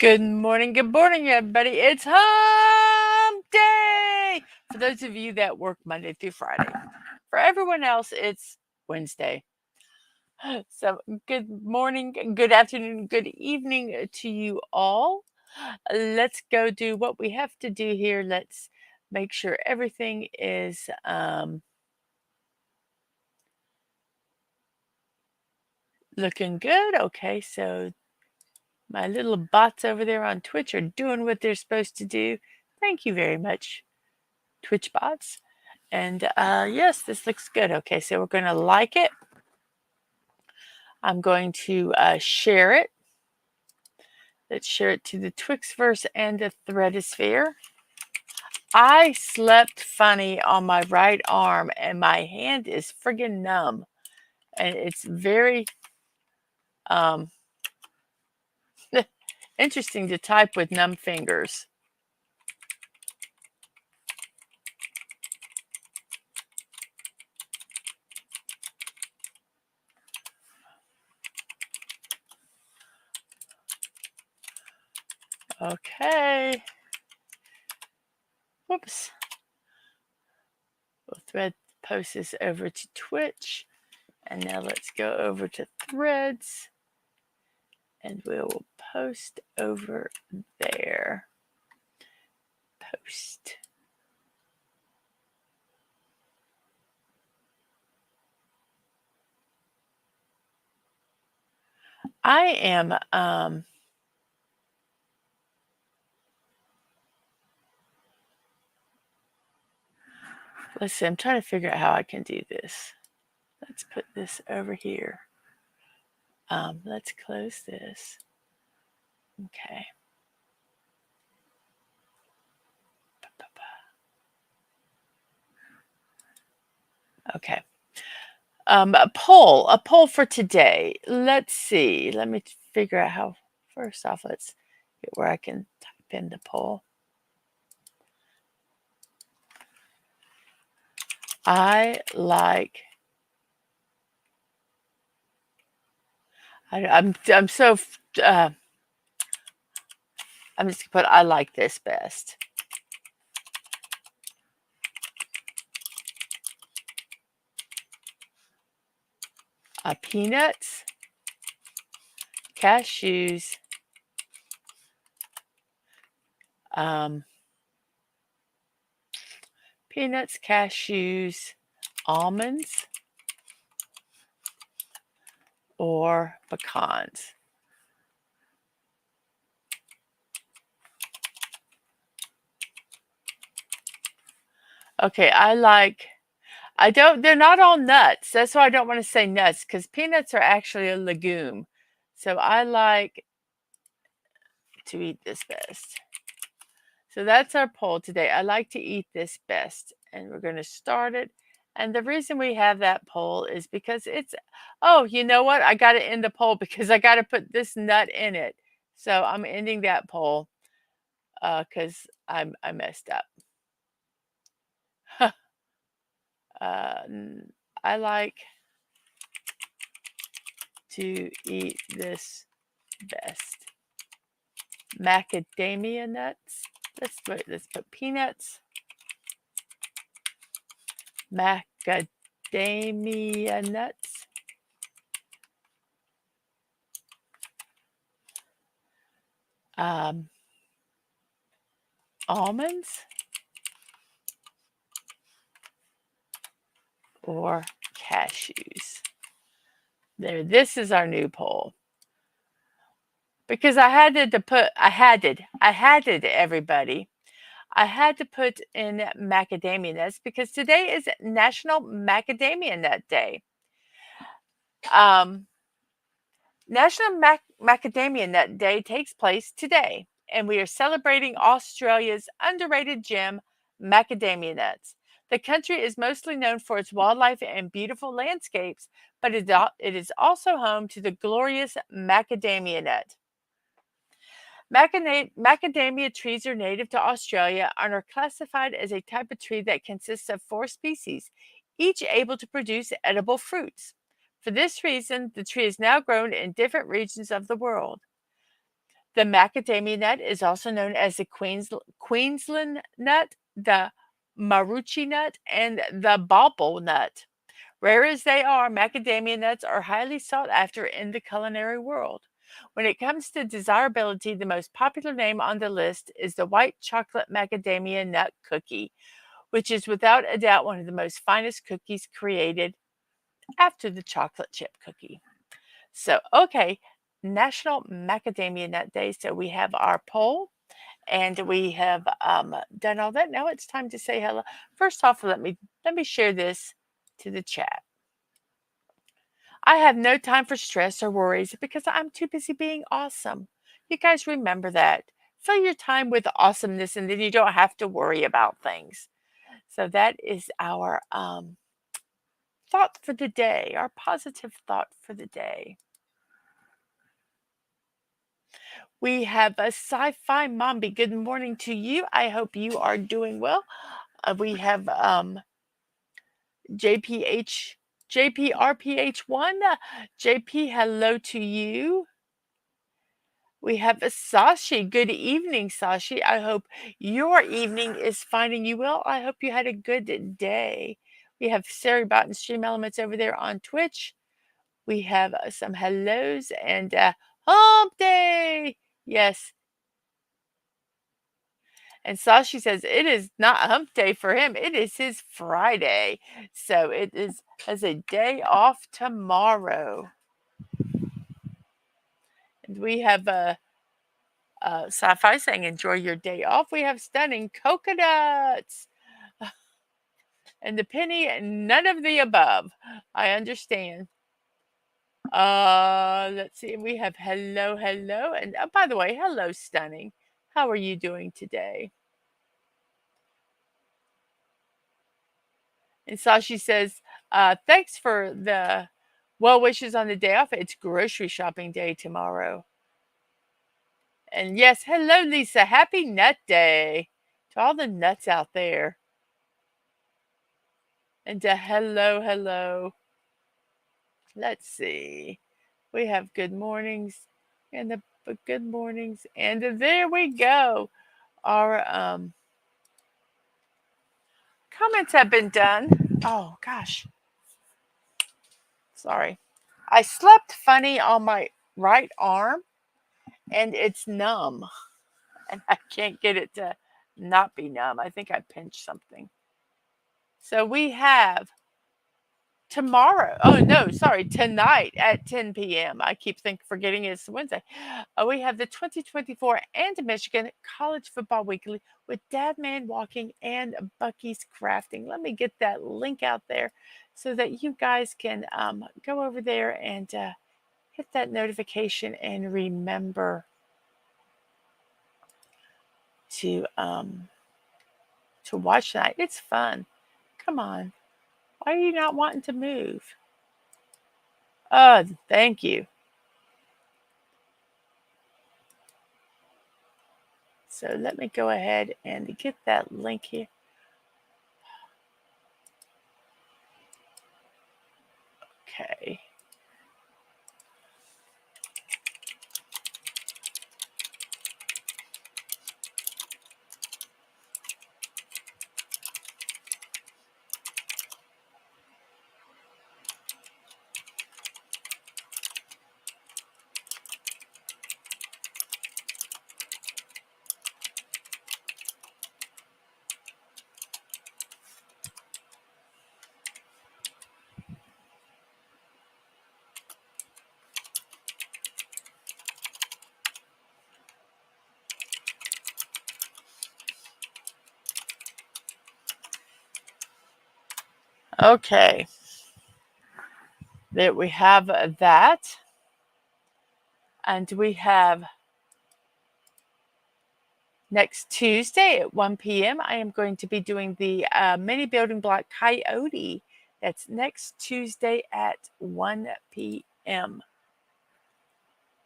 Good morning, everybody. It's hump day for those of you that work Monday through Friday. For everyone else, it's Wednesday. So, good morning, good afternoon, good evening to you all. Let's go do what we have to do here. Let's make sure everything is looking good. Okay, so my little bots over there on Twitch are doing what they're supposed to do. Thank you very much, Twitch bots. And yes, this looks good. Okay, so we're going to like it. I'm going to share it. Let's share it to the Twixverse and the Threadosphere. I slept funny on my right arm and my hand is friggin' numb. And it's very interesting to type with numb fingers. Okay. Whoops. We'll post this over to Twitch. And now let's go over to Threads. And we will post over there. Post. I am let's see, I'm trying to figure out how I can do this. Let's put this over here. Let's close this. Okay. Okay. A poll for today. Let's see. Let me figure out how. First off, let's get where I can type in the poll. I like. I'm so. I'm just gonna put I like this best. Peanuts, cashews, peanuts, cashews, almonds, or pecans. Okay, they're not all nuts. That's why I don't want to say nuts, because peanuts are actually a legume. So I like to eat this best. So that's our poll today. I like to eat this best. And we're going to start it. And the reason we have that poll is because oh, you know what? I got to end the poll because I got to put this nut in it. So I'm ending that poll because I messed up. I like to eat this best. Macadamia nuts. Let's put peanuts. Macadamia nuts. Almonds or cashews. There, this is our new poll. Because I had it, everybody. I had to put in macadamia nuts because today is National Macadamia Nut Day. National Macadamia Nut Day takes place today, and we are celebrating Australia's underrated gem, macadamia nuts. The country is mostly known for its wildlife and beautiful landscapes, but it is also home to the glorious macadamia nut. Macadamia trees are native to Australia and are classified as a type of tree that consists of 4 species, each able to produce edible fruits. For this reason, the tree is now grown in different regions of the world. The macadamia nut is also known as the Queensland nut, the marucci nut, and the bauble nut. Rare as they are, macadamia nuts are highly sought after in the culinary world. When it comes to desirability, the most popular name on the list is the white chocolate macadamia nut cookie, which is without a doubt one of the most finest cookies created after the chocolate chip cookie. So, okay, National Macadamia Nut Day. So we have our poll and we have done all that. Now it's time to say hello. First off, let me share this to the chat. I have no time for stress or worries because I'm too busy being awesome. You guys remember that. Fill your time with awesomeness and then you don't have to worry about things. So that is our thought for the day, our positive thought for the day. We have a sci-fi mombi. Good morning to you. I hope you are doing well. We have JPH JPRPH1. JP, hello to you. We have a Sashi. Good evening, Sashi. I hope your evening is finding you well. I hope you had a good day. We have Sarah Bot and Stream Elements over there on Twitch. We have some hellos and hump day. Yes. And Sashi says it is not hump day for him. It is his Friday. So it is as a day off tomorrow. And we have Sci-Fi saying enjoy your day off. We have stunning coconuts. And the penny, none of the above. I understand. Let's see. We have hello, hello. And by the way, hello, stunning. How are you doing today? And Sashi says, thanks for the well wishes on the day off. It's grocery shopping day tomorrow. And yes, hello, Lisa. Happy Nut Day to all the nuts out there. And hello, hello. Let's see. We have good mornings and the good mornings. And there we go. Our comments have been done. Oh, gosh. Sorry. I slept funny on my right arm and it's numb. And I can't get it to not be numb. I think I pinched something. So we have tomorrow. Oh no, sorry, tonight at 10 p.m. I keep forgetting it's Wednesday. We have the 2024 and Michigan College Football Weekly with Dadman Walking and Bucky's Crafting. Let me get that link out there so that you guys can go over there and hit that notification and remember to watch that. It's fun. Come on. Why are you not wanting to move? Oh, thank you. So let me go ahead and get that link here. Okay. Okay. There we have that. And we have next Tuesday at 1 p.m. I am going to be doing the mini building block coyote. That's next Tuesday at 1 p.m.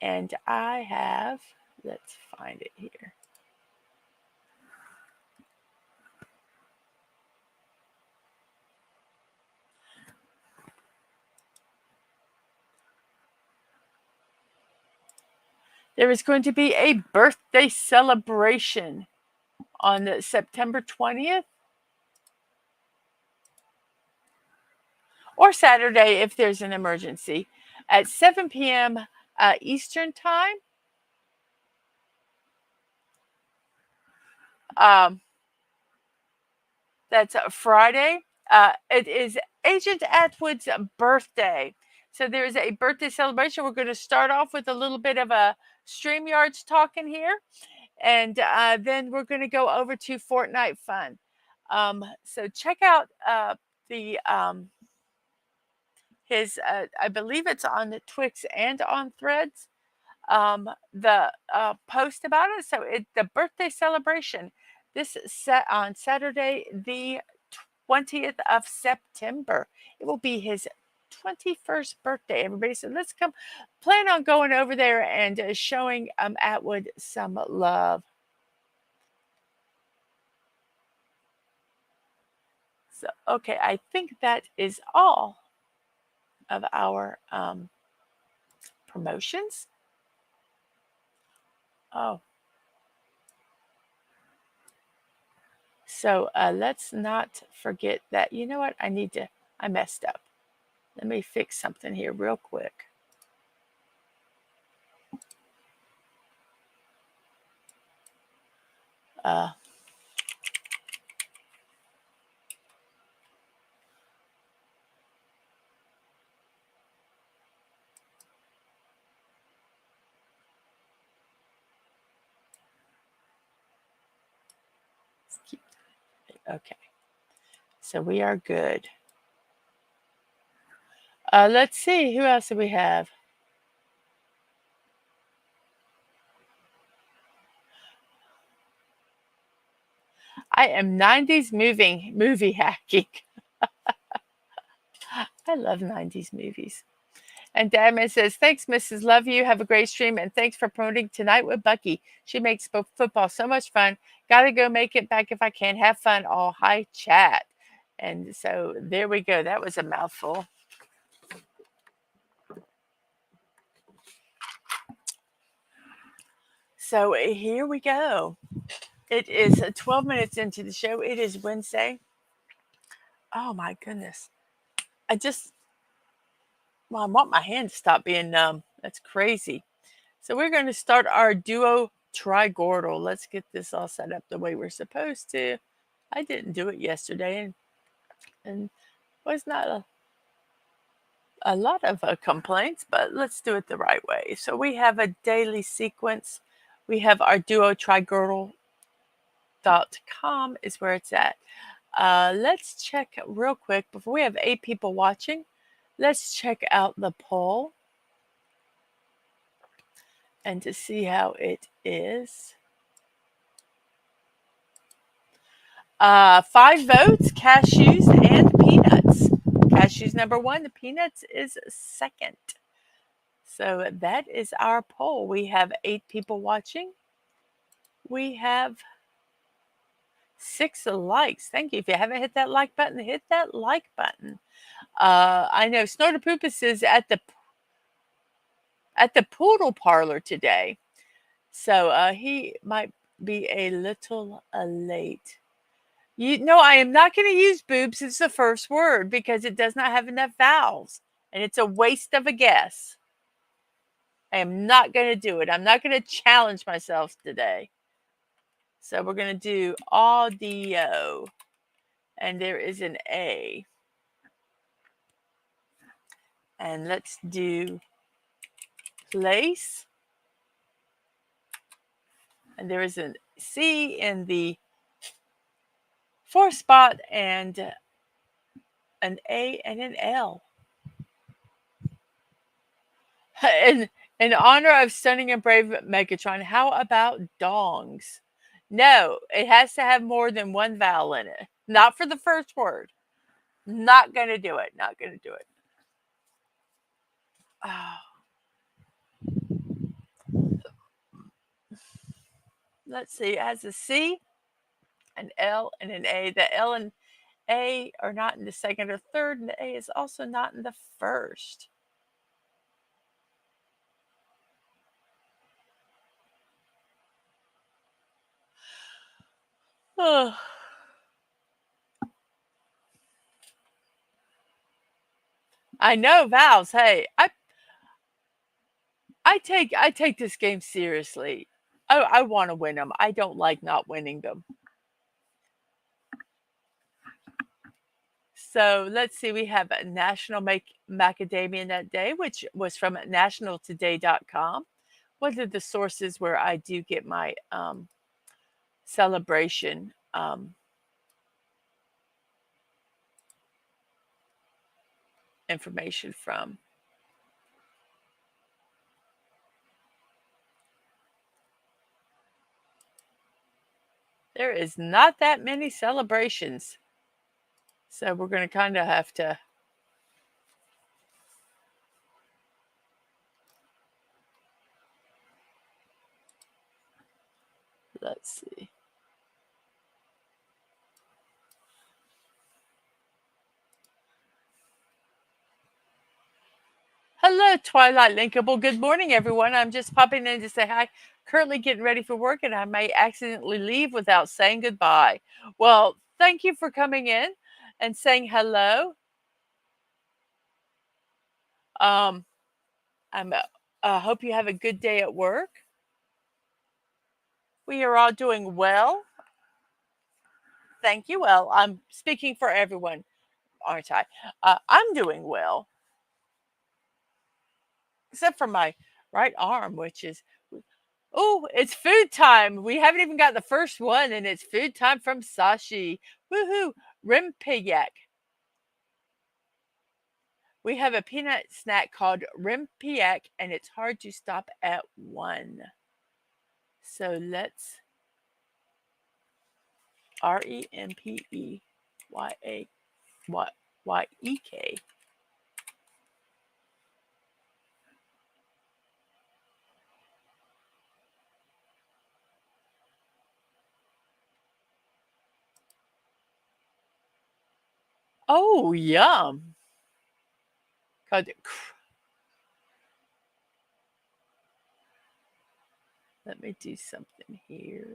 And I have, let's find it here. There is going to be a birthday celebration on September 20th or Saturday if there's an emergency at 7 p.m. Eastern Time. That's Friday. It is Agent Atwood's birthday. So there's a birthday celebration. We're going to start off with a little bit of a StreamYards talking here. And then we're going to go over to Fortnite Fun. So check out the his, I believe it's on the Twix and on Threads, the post about it. So the birthday celebration. This is set on Saturday, the 20th of September. It will be his 21st birthday, everybody. So let's plan on going over there and showing Atwood some love. So, okay, I think that is all of our promotions. Oh. So let's not forget that, you know what, I messed up. Let me fix something here real quick. Okay, so we are good. Let's see, who else do we have? I am 90s movie hacking. I love 90s movies. And Dadman says, thanks, Mrs. Love you. Have a great stream. And thanks for promoting Tonight with Bucky. She makes football so much fun. Gotta go make it back if I can. Have fun. All hi, chat. And so there we go. That was a mouthful. So here we go. It is 12 minutes into the show. It is Wednesday. Oh my goodness. I want my hand to stop being numb. That's crazy. So we're going to start our duo trigordal. Let's get this all set up the way we're supposed to. I didn't do it yesterday and was not a lot of complaints, but let's do it the right way. So we have a daily sequence. We have our duo trigordal.com is where it's at. Let's check real quick before we have 8 people watching. Let's check out the poll and to see how it is. 5 votes, cashews and peanuts. Cashews number 1, the peanuts is second. So that is our poll. We have 8 people watching. We have 6 likes. Thank you. If you haven't hit that like button, hit that like button. I know Snorterpoopus is at the poodle parlor today. So he might be a little late. I am not going to use boobs as the first word because it does not have enough vowels. And it's a waste of a guess. I am not going to do it. I'm not going to challenge myself today. So we're going to do audio. And there is an A. And let's do place. And there is a C in the 4th spot and an A and an L. In honor of stunning and brave Megatron, how about dongs? No, it has to have more than one vowel in it. Not for the first word. Not going to do it. Not going to do it. Oh. Let's see. It has a C, an L, and an A. The L and A are not in the second or third, and the A is also not in the first. Oh, I know, Valves. Hey, I take this game seriously. I want to win them. I don't like not winning them. So let's see. We have a National Macadamia Nut Day, which was from nationaltoday.com. One of the sources where I do get my celebration information from. There is not that many celebrations. So we're going to kind of have to. Let's see. Hello, Twilight Linkable. Good morning, everyone. I'm just popping in to say hi. Currently getting ready for work, and I may accidentally leave without saying goodbye. Well, thank you for coming in and saying hello. Um, I hope you have a good day at work. We are all doing well. Thank you. Well, I'm speaking for everyone, aren't I? I'm doing well, except for my right arm, which is. Oh, it's food time. We haven't even got the first one, and it's food time from Sashi. Woohoo! Rempeyek. We have a peanut snack called Rempeyek, and it's hard to stop at one. So let's Rempeyek. Oh, yum. Let me do something here.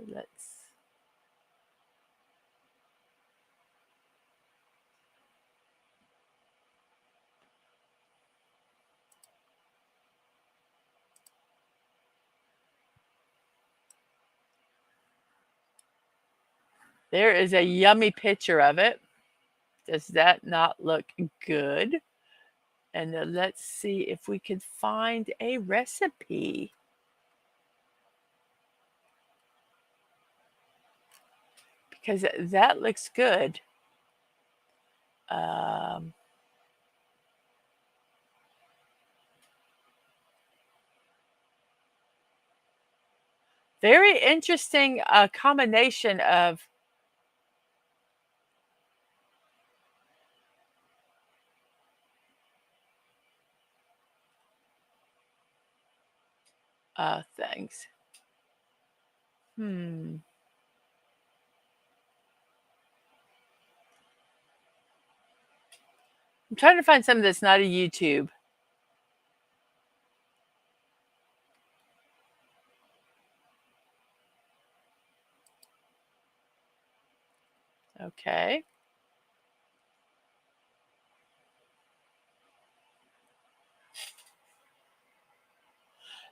There is a yummy picture of it. Does that not look good? And let's see if we could find a recipe. Because that looks good. Very interesting combination of things. I'm trying to find something that's not a YouTube. Okay.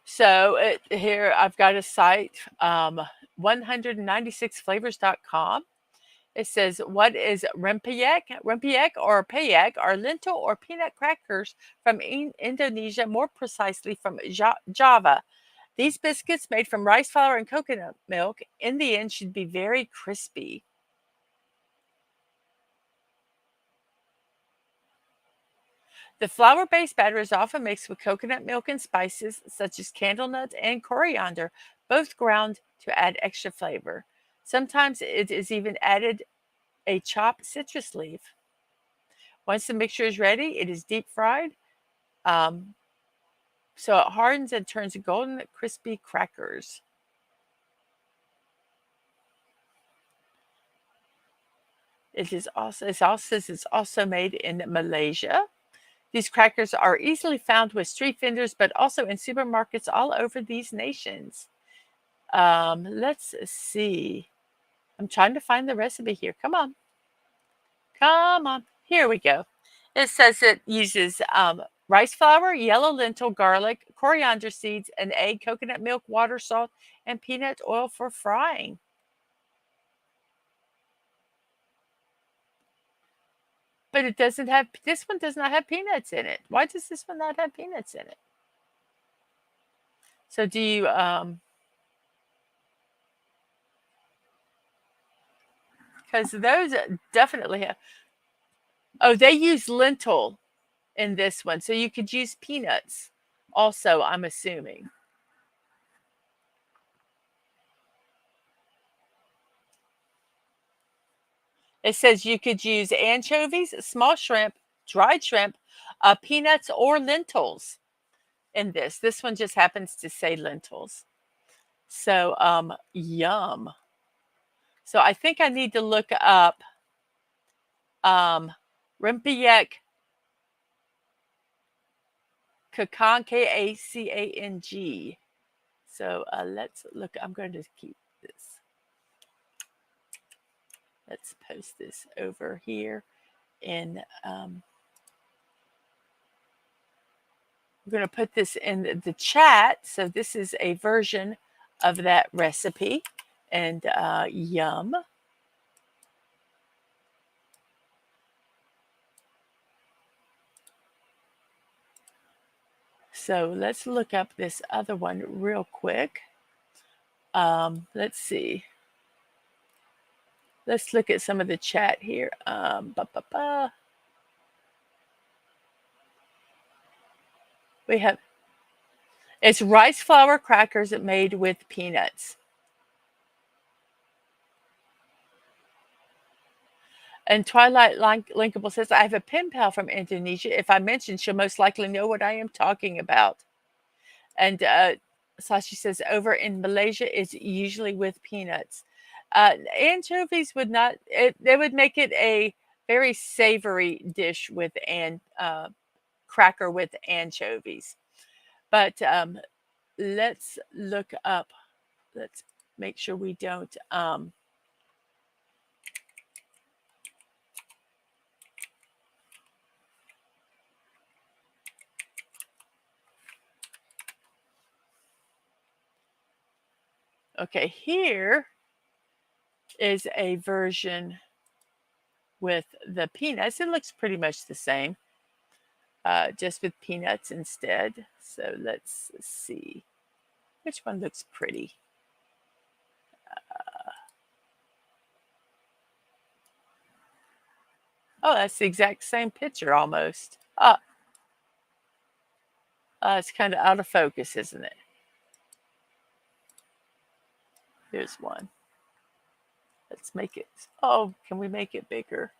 So here I've got a site, 196flavors.com. It says, what is rempeyek? Rempeyek or peyek are lentil or peanut crackers from Indonesia, more precisely from Java. These biscuits, made from rice flour and coconut milk, in the end should be very crispy. The flour-based batter is often mixed with coconut milk and spices such as candlenut and coriander, both ground to add extra flavor. Sometimes it is even added a chopped citrus leaf. Once the mixture is ready, it is deep fried. So it hardens and turns golden, crispy crackers. It says it's also made in Malaysia. These crackers are easily found with street vendors, but also in supermarkets all over these nations. Let's see. I'm trying to find the recipe here. Come on. Come on. Here we go. It says it uses rice flour, yellow lentil, garlic, coriander seeds, an egg, coconut milk, water, salt, and peanut oil for frying. But it doesn't have, this one does not have peanuts in it. Why does this one not have peanuts in it? So do you, because those definitely have, oh, they use lentil in this one. So you could use peanuts also, I'm assuming. It says you could use anchovies, small shrimp, dried shrimp, peanuts, or lentils in this. This one just happens to say lentils. So, yum. So I think I need to look up Rempeyek Kacang, Kacang. So let's look. I'm going to keep this. Let's post this over here in. We're going to put this in the chat. So this is a version of that recipe, and yum. So let's look up this other one real quick. Let's see. Let's look at some of the chat here. We have, it's rice flour crackers made with peanuts. And Twilight Linkable says, I have a pen pal from Indonesia. If I mention, she'll most likely know what I am talking about. And Sashi says, over in Malaysia, it's usually with peanuts. Anchovies would not, they would make it a very savory dish with cracker with anchovies. But let's look up, let's make sure we don't. Okay, here is a version with the peanuts. It looks pretty much the same, just with peanuts instead. So let's see which one looks pretty. Oh, that's the exact same picture almost. It's kind of out of focus, isn't it? Here's one. Let's make it. Oh, can we make it bigger?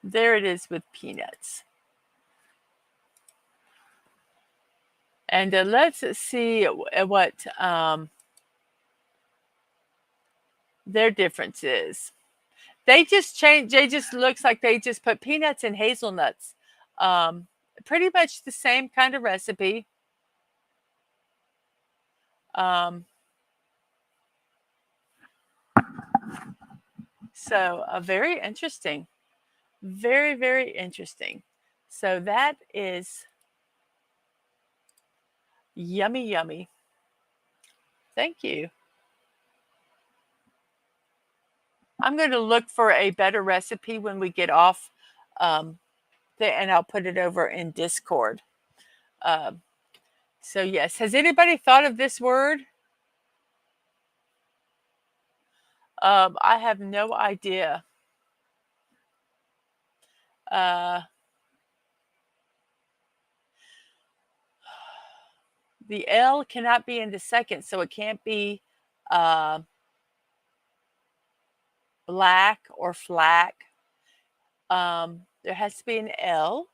There it is with peanuts. And let's see what their difference is. They just change. They just looks like they just put peanuts and hazelnuts. Pretty much the same kind of recipe. So very interesting. Very, very interesting. So that is yummy, yummy. Thank you. I'm going to look for a better recipe when we get off, and I'll put it over in Discord. So yes, has anybody thought of this word? I have no idea. The L cannot be in the second, so it can't be black or flack. There has to be an L.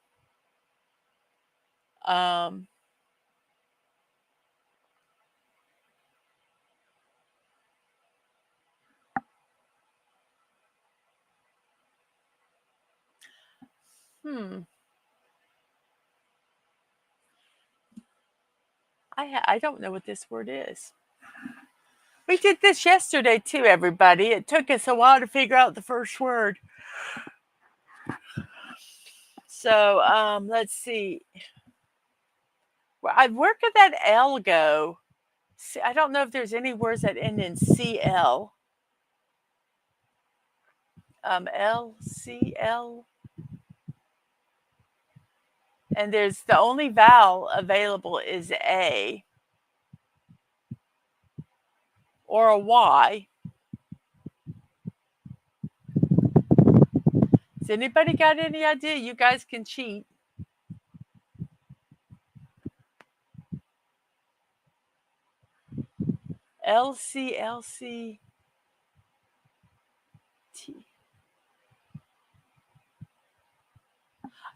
I don't know what this word is. We did this yesterday too, everybody. It took us a while to figure out the first word. So let's see. Where could that L go? See, I don't know if there's any words that end in CL. LCL. And there's the only vowel available is A or a Y. Has anybody got any idea? You guys can cheat. LCLCT.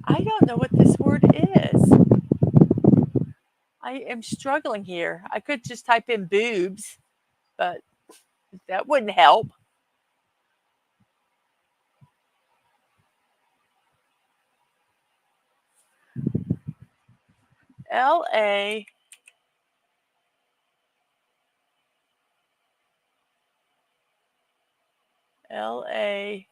I don't know what this word is. I am struggling here. I could just type in boobs, but that wouldn't help. L-A. L-A.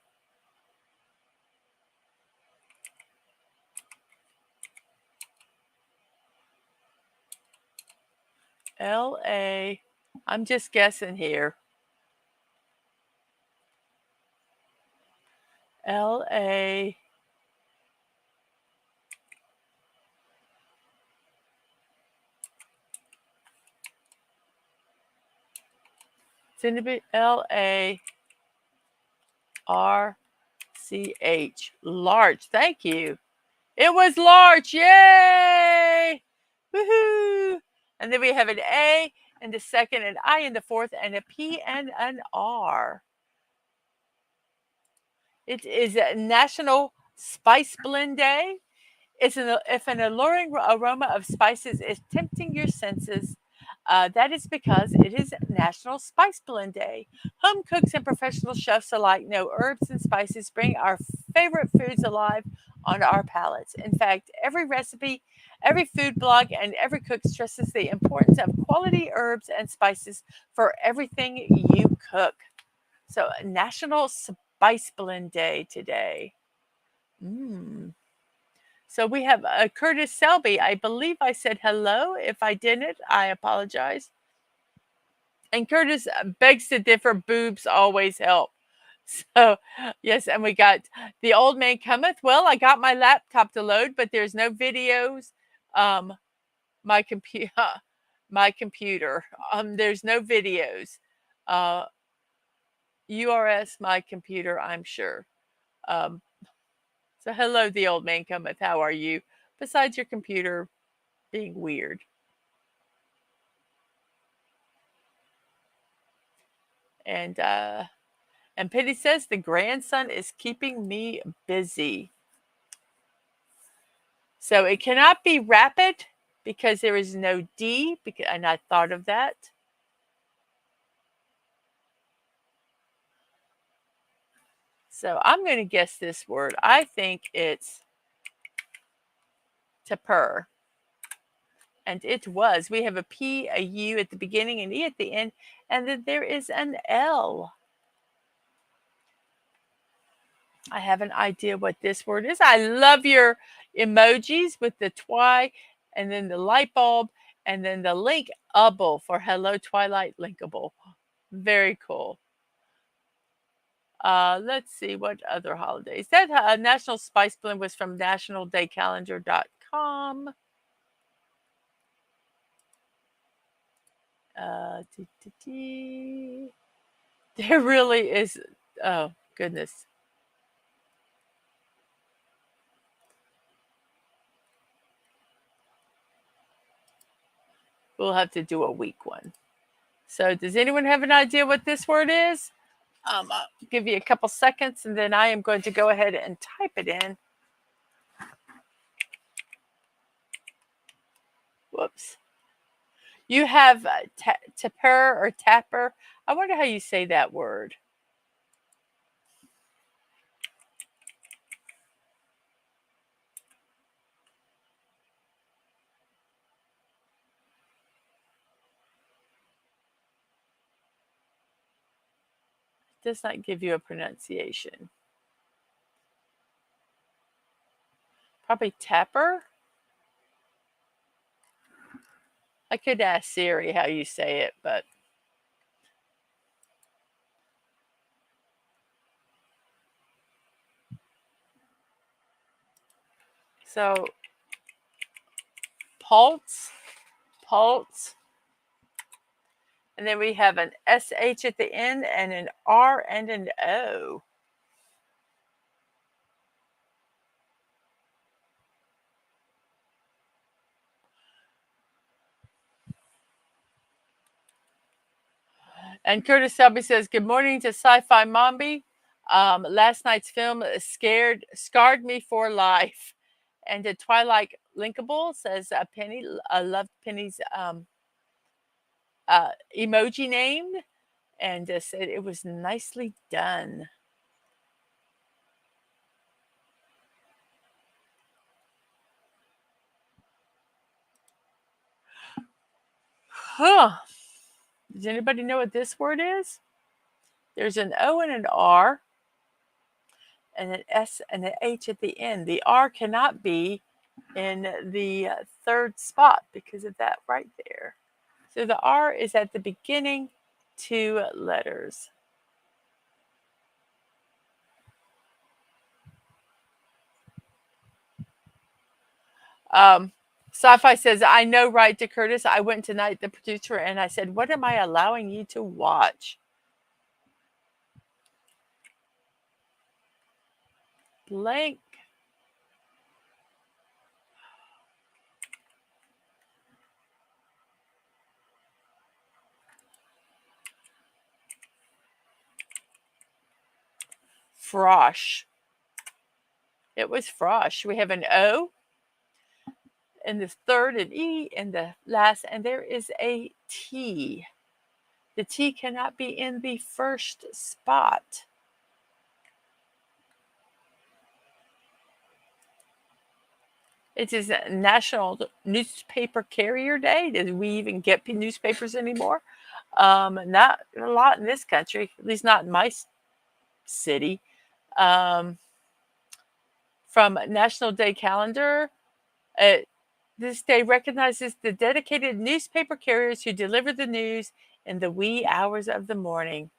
L-A. I'm just guessing here. L-A. It's in the L-A-R-C-H. Large. Thank you. It was large. Yay! Woohoo! And then we have an A in the second, an I in the fourth, and a P and an R. It is a National Spice Blend Day. If an alluring aroma of spices is tempting your senses, that is because it is National Spice Blend Day. Home cooks and professional chefs alike know herbs and spices bring our favorite foods alive on our palates. In fact, every recipe, every food blog, and every cook stresses the importance of quality herbs and spices for everything you cook. So, National Spice Blend Day today. So we have Curtis Selby. I believe I said hello. If I didn't, I apologize. And Curtis begs to differ. Boobs always help. So, yes, and we got The Old Man Cometh. Well, I got my laptop to load, but there's no videos. My computer, my computer. There's no videos. URS, my computer, I'm sure. So, hello, The Old Man Cometh. How are you? Besides your computer being weird. And Penny says the grandson is keeping me busy. So it cannot be rapid because there is no D, and I thought of that. So I'm going to guess this word. I think it's to purr. And it was. We have a P, a U at the beginning, an E at the end, and then there is an L. I have an idea what this word is. I love your emojis with the twi and then the light bulb and then the linkable for hello Twilight linkable. Very cool. Let's see what other holidays. That National Spice Blend was from nationaldaycalendar.com. There really is. Oh, goodness. We'll have to do a weak one. So, does anyone have an idea what this word is? I'll give you a couple seconds and then I am going to go ahead and type it in. Whoops. You have tapper or tapper. I wonder how you say that word. Does not give you a pronunciation. Probably tapper. I could ask Siri how you say it, but so pulse, pulse, and then we have an SH at the end and an R and an O. And Curtis Selby says, "Good morning to Sci-Fi Mombi. Last night's film scarred me for life." And to Twilight Linkable says, "Penny, I loved Penny's emoji name, and said it was nicely done." Huh. Does anybody know what this word is? There's an O and an R and an S and an H at the end. The R cannot be in the third spot because of that right there. So the R is at the beginning 2 letters. Sci-Fi says, "I know, right?" to Curtis. "I went tonight, the producer, and I said, 'What am I allowing you to watch?'" Blank. Frosh. It was frosh. We have an O in the third, an E in the last, and there is a T. The T cannot be in the first spot. It is National Newspaper Carrier Day. Do we even get newspapers anymore? Not a lot in this country, at least not in my city. From National Day Calendar, this day recognizes the dedicated newspaper carriers who deliver the news in the wee hours of the morning.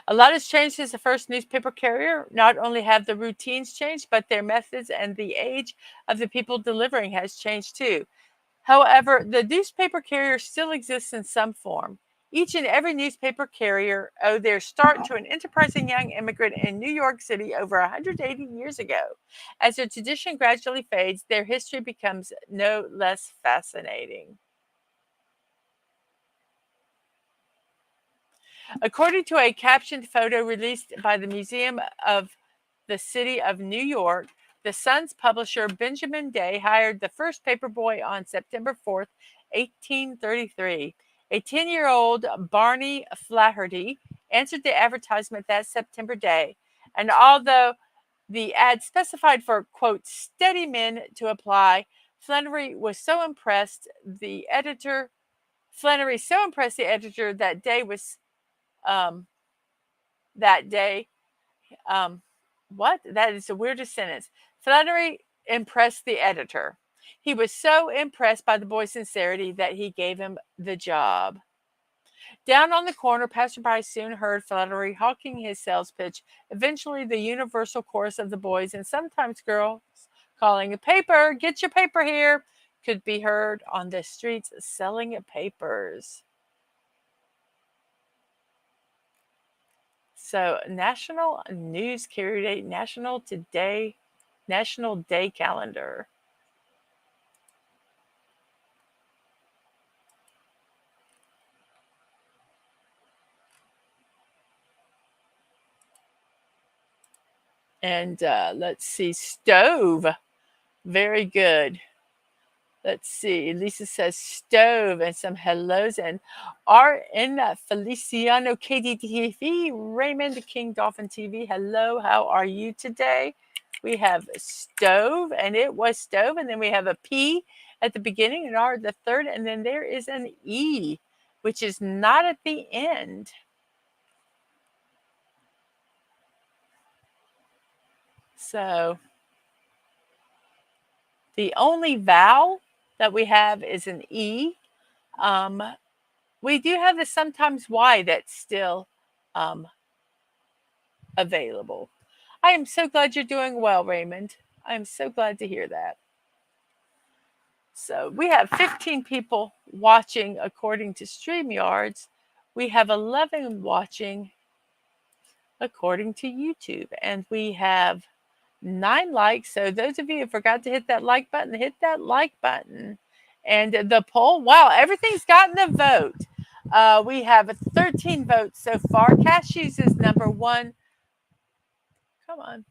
A lot has changed since the first newspaper carrier. Not only have the routines changed, but their methods and the age of the people delivering has changed too. However, the newspaper carrier still exists in some form. Each and every newspaper carrier owed their start to an enterprising young immigrant in New York City over 180 years ago. As their tradition gradually fades, their history becomes no less fascinating. According to a captioned photo released by the Museum of the City of New York, the Sun's publisher Benjamin Day hired the first paperboy on September 4th, 1833. A 10-year-old Barney Flaherty answered the advertisement that September day, and although the ad specified for, quote, steady men to apply, Flannery so impressed the editor that day was um, that day. What? That is the weirdest sentence. Flannery impressed the editor. He was so impressed by the boy's sincerity that he gave him the job. Down on the corner, passersby soon heard Flannery hawking his sales pitch. Eventually, the universal chorus of the boys and sometimes girls calling a paper, "Get your paper here," could be heard on the streets selling papers. So, National News Carrier Day, National Day Calendar. And let's see, stove. Very good. Let's see. Lisa says stove and some hellos. And R in Feliciano KDTV, Raymond King Dolphin TV. Hello, how are you today? We have stove, and it was stove. And then we have a P at the beginning, and R at the third. And then there is an E, which is not at the end. So the only vowel that we have is an E. We do have the sometimes Y that's still available. I am so glad you're doing well, Raymond. I am so glad to hear that. So we have 15 people watching according to StreamYards. We have 11 watching according to YouTube. And we have 9 likes. So those of you who forgot to hit that like button, hit that like button. And the poll, wow, everything's gotten a vote. We have 13 votes so far. Cashews is number 1. Come on.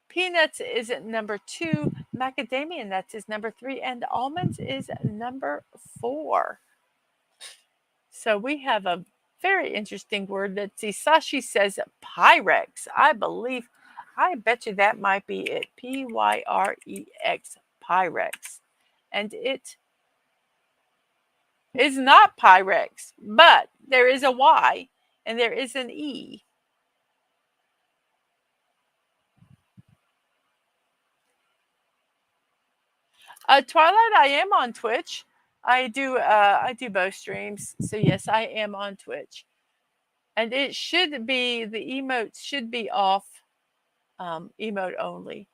Peanuts is at number 2. Macadamia nuts is number 3. And almonds is number 4. So we have a very interesting word. Let's see. Sashi says Pyrex. I bet you that might be it. Pyrex. Pyrex. And it is not Pyrex, but there is a Y and there is an E. Twilight, I am on Twitch. I do both streams. So yes, I am on Twitch. And it should be, the emotes should be off, emote only.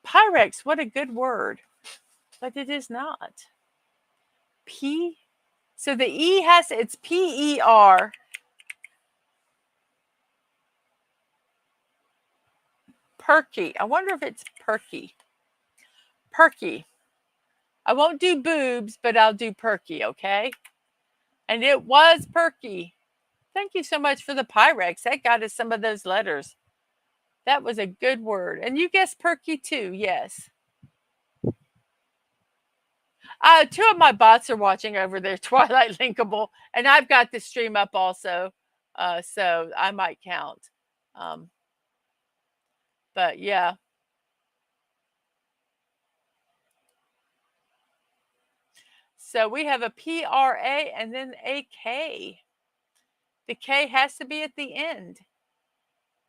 Pyrex, what a good word. But it is not. P. So the E it's P-E-R. Perky. I wonder if it's perky. Perky. I won't do boobs, but I'll do perky, okay? And it was perky. Thank you so much for the Pyrex. That got us some of those letters. That was a good word. And you guessed perky too, yes. 2 of my bots are watching over there, Twilight Linkable, and I've got the stream up also, so I might count. But yeah. So we have a P-R-A and then a K. The K has to be at the end.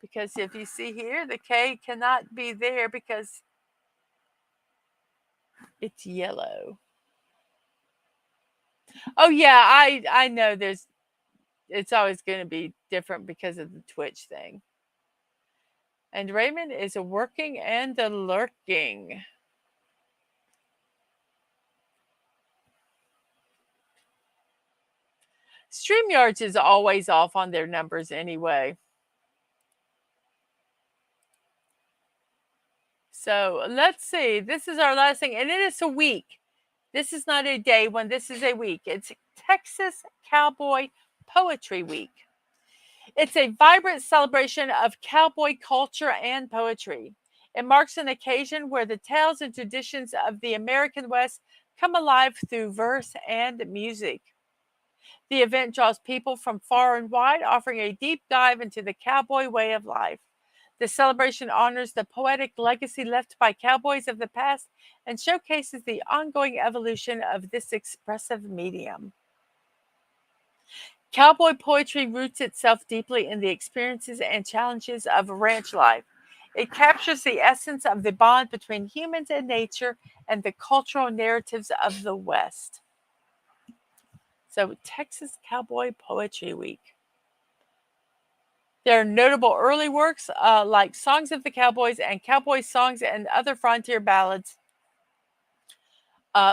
Because if you see here, the K cannot be there because it's yellow. Oh yeah, I know it's always going to be different because of the Twitch thing. And Raymond is working and lurking. StreamYards is always off on their numbers anyway. So let's see. This is our last thing, and it is a week. This is not a day when this is a week. It's Texas Cowboy Poetry Week. It's a vibrant celebration of cowboy culture and poetry. It marks an occasion where the tales and traditions of the American West come alive through verse and music. The event draws people from far and wide, offering a deep dive into the cowboy way of life. The celebration honors the poetic legacy left by cowboys of the past and showcases the ongoing evolution of this expressive medium. Cowboy poetry roots itself deeply in the experiences and challenges of ranch life. It captures the essence of the bond between humans and nature and the cultural narratives of the West. So, Texas Cowboy Poetry Week. There are notable early works like Songs of the Cowboys and Cowboy Songs and Other Frontier Ballads,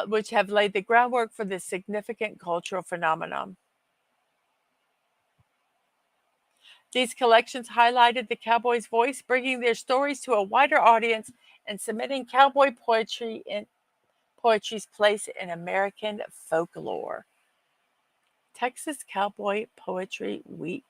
which have laid the groundwork for this significant cultural phenomenon. These collections highlighted the cowboy's voice, bringing their stories to a wider audience and cementing cowboy poetry in poetry's place in American folklore. Texas Cowboy Poetry Week.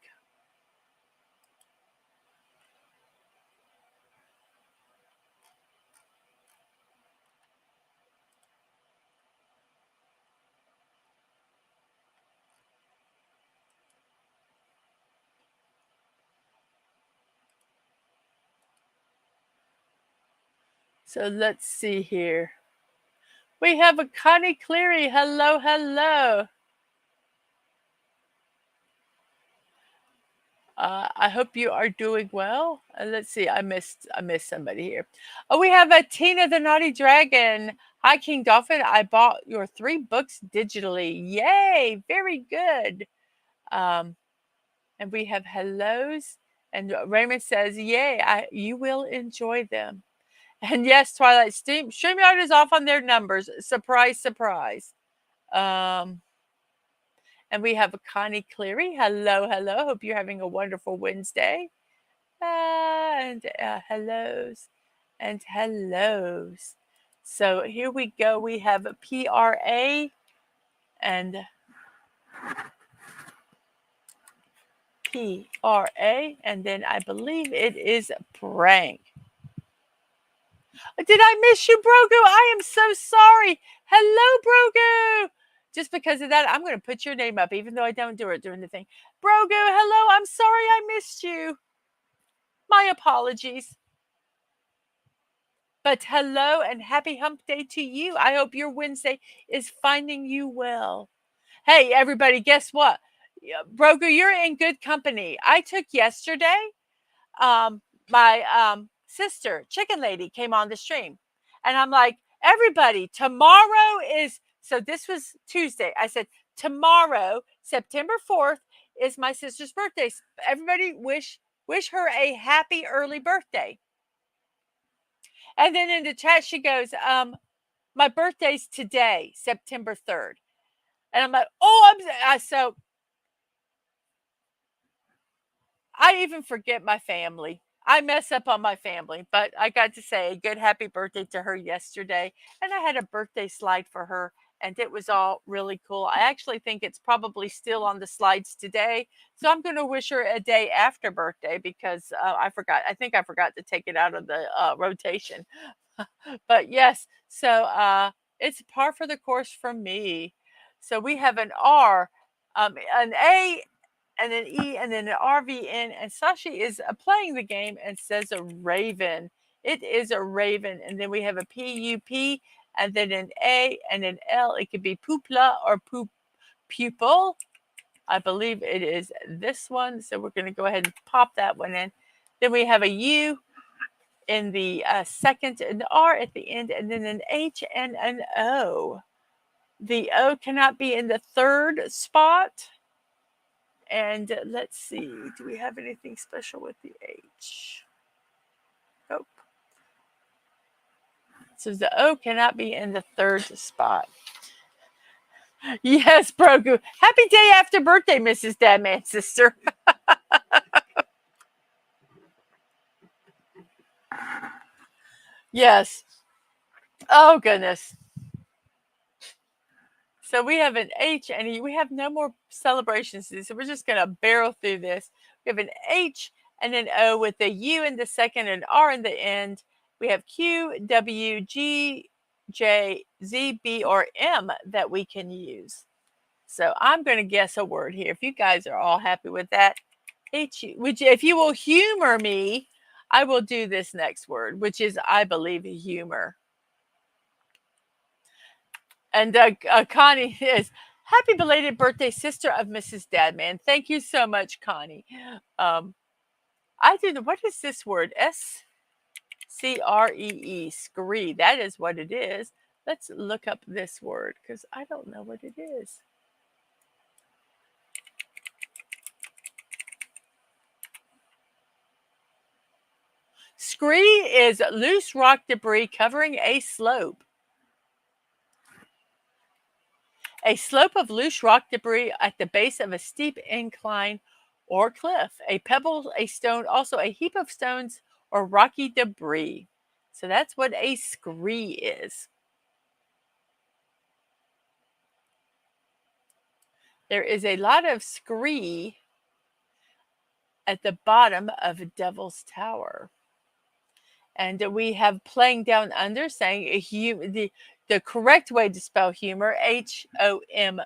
So let's see here. We have a Connie Cleary. Hello, hello. I hope you are doing well. Let's see. I missed somebody here. Oh, we have a Tina the Naughty Dragon. Hi, King Dolphin. I bought your 3 books digitally. Yay! Very good. And we have hellos. And Raymond says, "Yay! You will enjoy them." And yes, Twilight StreamYard is off on their numbers. Surprise, surprise. Um, and we have a Connie Cleary. Hello, hello. Hope you're having a wonderful Wednesday. And hellos and hellos. So here we go. We have a PRA and PRA, and then I believe it is prank. Did I miss you, Brogu? I am so sorry. Hello, Brogu. Just because of that, I'm going to put your name up, even though I don't do it during the thing. Brogu, hello. I'm sorry I missed you. My apologies. But hello and happy hump day to you. I hope your Wednesday is finding you well. Hey, everybody, guess what? Brogu, you're in good company. I took yesterday, my sister, Chicken Lady, came on the stream. And I'm like, everybody, tomorrow is, so this was Tuesday. I said, tomorrow, September 4th, is my sister's birthday. Everybody wish her a happy early birthday. And then in the chat, she goes, my birthday's today, September 3rd. And I'm like, oh, so I even forget my family. I mess up on my family, but I got to say a good happy birthday to her yesterday. And I had a birthday slide for her, and it was all really cool. I actually think it's probably still on the slides today. So I'm going to wish her a day after birthday because I forgot. I think I forgot to take it out of the rotation. But yes, so it's par for the course for me. So we have an R, an A, and an E, and then an RVN. And Sashi is playing the game and says a raven. It is a raven. And then we have a PUP, and then an A and an L. It could be pupla or pupil. I believe it is this one. So we're going to go ahead and pop that one in. Then we have a U in the second, an R at the end, and then an H and an O. The O cannot be in the third spot. And let's see, do we have anything special with the H? Nope. So the O cannot be in the third spot. Yes, Brogu. Happy day after birthday, Mrs. Dadman sister. Yes. Oh, goodness. So we have an H and E. We have no more celebrations today, so we're just going to barrel through this. We have an H and an O with a U in the second and R in the end. We have Q, W, G, J, Z, B, or M that we can use. So I'm going to guess a word here. If you guys are all happy with that, H, which if you will humor me, I will do this next word, which is, I believe, humor. And Connie is, happy belated birthday, sister of Mrs. Dadman. Thank you so much, Connie. I did, what is this word? S-C-R-E-E, scree. That is what it is. Let's look up this word because I don't know what it is. Scree is loose rock debris covering a slope. A slope of loose rock debris at the base of a steep incline or cliff. A pebble, a stone, also a heap of stones or rocky debris. So that's what a scree is. There is a lot of scree at the bottom of Devil's Tower. And we have playing down under saying the correct way to spell humor, H-O-M-O-U-R.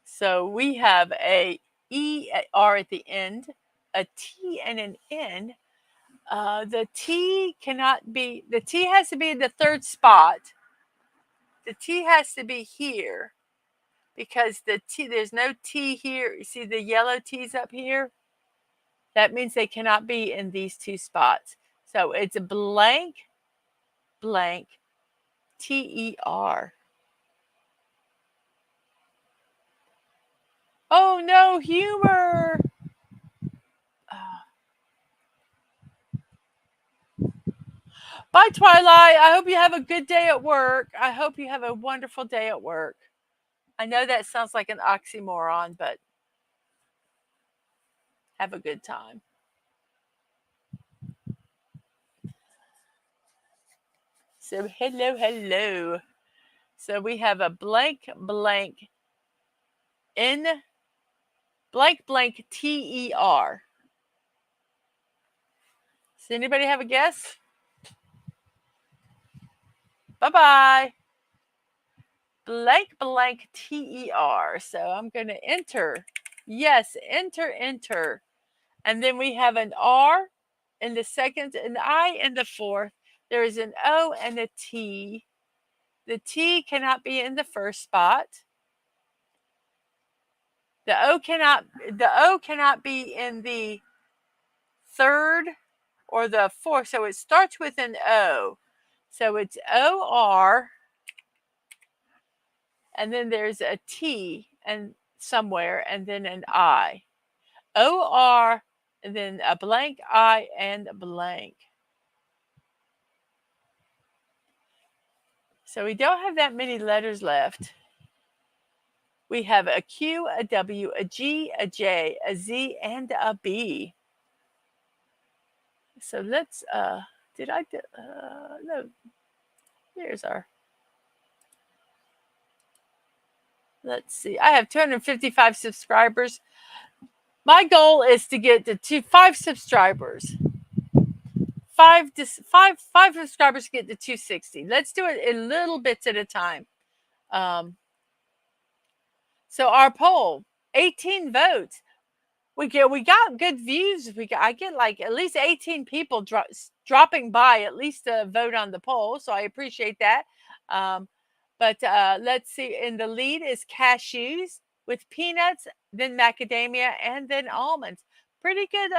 So we have a E-R at the end, a T and an N. The T cannot be, the T has to be in the third spot. The T has to be here because the T, there's no T here. You see the yellow T's up here? That means they cannot be in these two spots. So it's blank, blank, T-E-R. Oh no, humor. Bye, Twilight. I hope you have a good day at work. I hope you have a wonderful day at work. I know that sounds like an oxymoron, but have a good time. So hello, hello. So we have a blank, blank, N, blank, blank, T-E-R. Does anybody have a guess? Bye-bye. Blank, blank, T-E-R. So I'm going to enter. Yes, enter, enter. And then we have an R in the second, an I in the fourth. There is an O and a T. The T cannot be in the first spot. The O cannot be in the third or the fourth. So it starts with an O. So it's O-R, and then there's a T and somewhere, and then an I. O-R, and then a blank I and a blank. So we don't have that many letters left. We have a Q, a W, a G, a J, a Z, and a B. So let's, no, here's our, let's see. I have 255 subscribers. My goal is to get to 5 subscribers. Five subscribers to get to 260. Let's do it in little bits at a time. So our poll, 18 votes. We got good views. I get like at least 18 people dropping by at least to vote on the poll. So I appreciate that. But let's see. In the lead is cashews with peanuts, then macadamia, and then almonds. Pretty good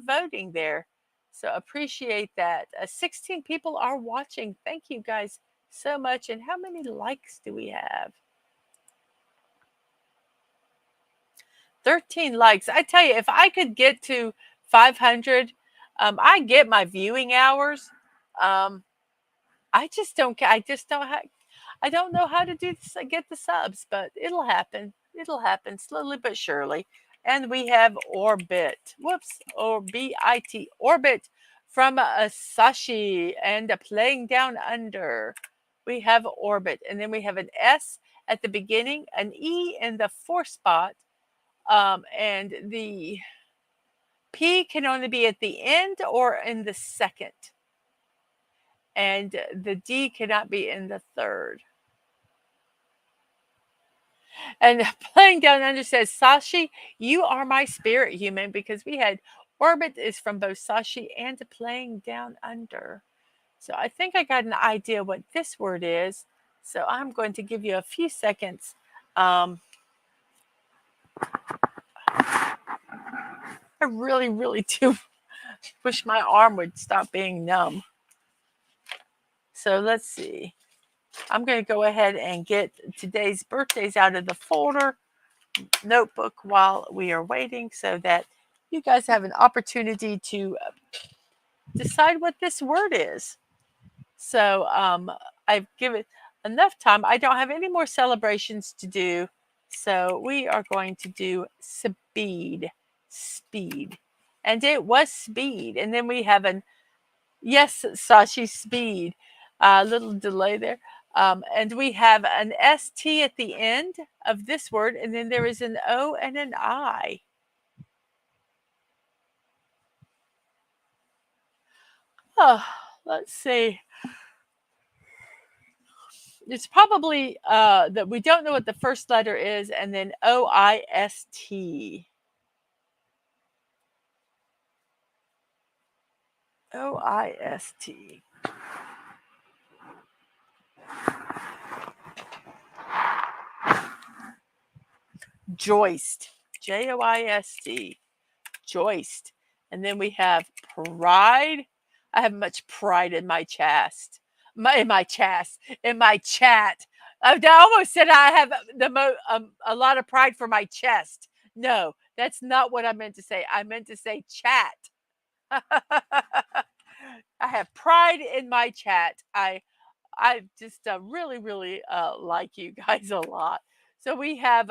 voting there. So appreciate that. 16 people are watching. Thank you guys so much. And how many likes do we have? 13 likes. I tell you, if I could get to 500, I get my viewing hours. I just don't. I don't know how to do this. Get the subs, but it'll happen. It'll happen slowly but surely. And we have Orbit. Whoops, Orbit. Orbit from Sashi and Playing Down Under. We have Orbit, and then we have an S at the beginning, an E in the fourth spot, and the P can only be at the end or in the second. And the D cannot be in the third. And Playing Down Under says, Sashi, you are my spirit human, because we had Orbit is from both Sashi and Playing Down Under. So I think I got an idea what this word is. So I'm going to give you a few seconds. I really, really do wish my arm would stop being numb. So let's see. I'm going to go ahead and get today's birthdays out of the folder notebook while we are waiting, so that you guys have an opportunity to decide what this word is. So I've given enough time. I don't have any more celebrations to do. So we are going to do speed. And it was speed. And then we have an, yes, Sashi, speed. A little delay there. And we have an ST at the end of this word. And then there is an O and an I. Oh, let's see. It's probably that we don't know what the first letter is, and then OIST. OIST. joist, Joist, joist. And then we have pride. I have much pride in my chest, in my chest, in my chat. I almost said I have a lot of pride for my chest. No, that's not what I meant to say. I meant to say chat. I have pride in my chat. I just really, really like you guys a lot. So we have,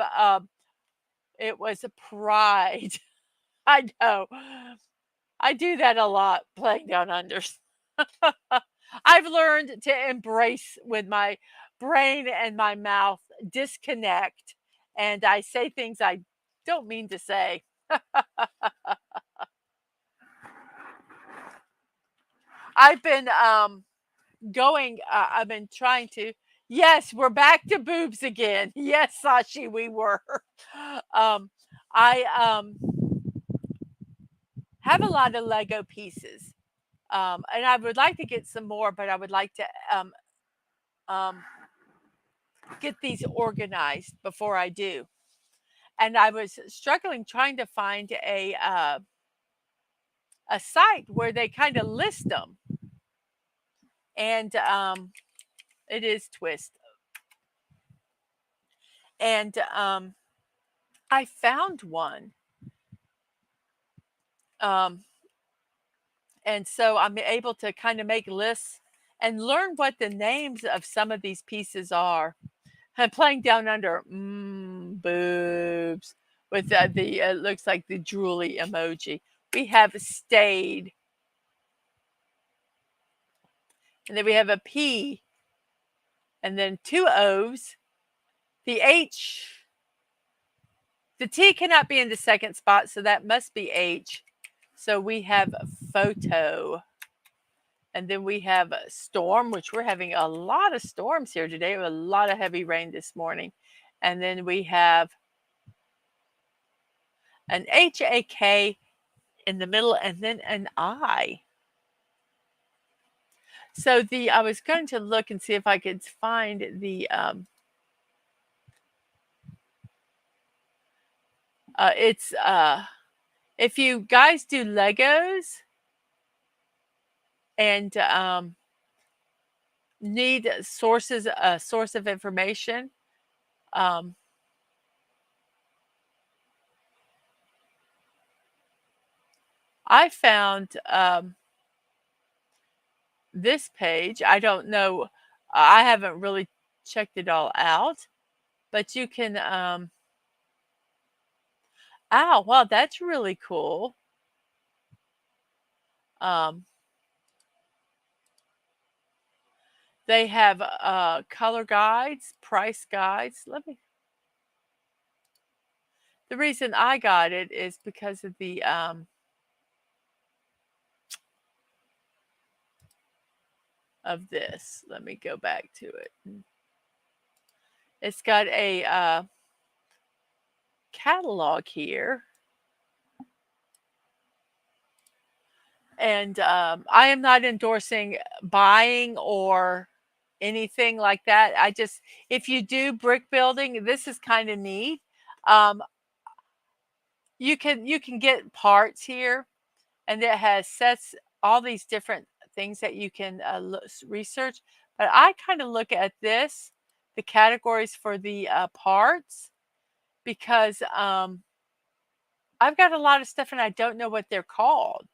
it was a pride. I know. I do that a lot, playing down unders. I've learned to embrace with my brain and my mouth, disconnect, and I say things I don't mean to say. I've been I've been trying to. Yes, we're back to boobs again. Yes, Sashi, we were. um, I have a lot of Lego pieces, and I would like to get some more, but I would like to um, get these organized before I do. And I was struggling trying to find a site where they kind of list them, and it is Twist, and I found one. Um, and so I'm able to kind of make lists and learn what the names of some of these pieces are. I'm playing down under boobs with the looks like the drooly emoji. We have stayed, and then we have a P, and then two O's. The H, the T cannot be in the second spot, so that must be H. So we have photo. And then we have a storm, which we're having a lot of storms here today. A lot of heavy rain this morning. And then we have an HAK in the middle, and then an I. So I was going to look and see if I could find the it's if you guys do Legos and need a source of information, I found this page. I don't know. I haven't really checked it all out, but you can. Oh, wow, that's really cool. They have color guides, price guides. The reason I got it is because of the of this. Let me go back to it. It's got a catalog here. And I am not endorsing buying or anything like that. If you do brick building, this is kind of neat. You can get parts here, and it has sets all these different things that you can research. But I kind of look at the categories for the parts, because I've got a lot of stuff and I don't know what they're called.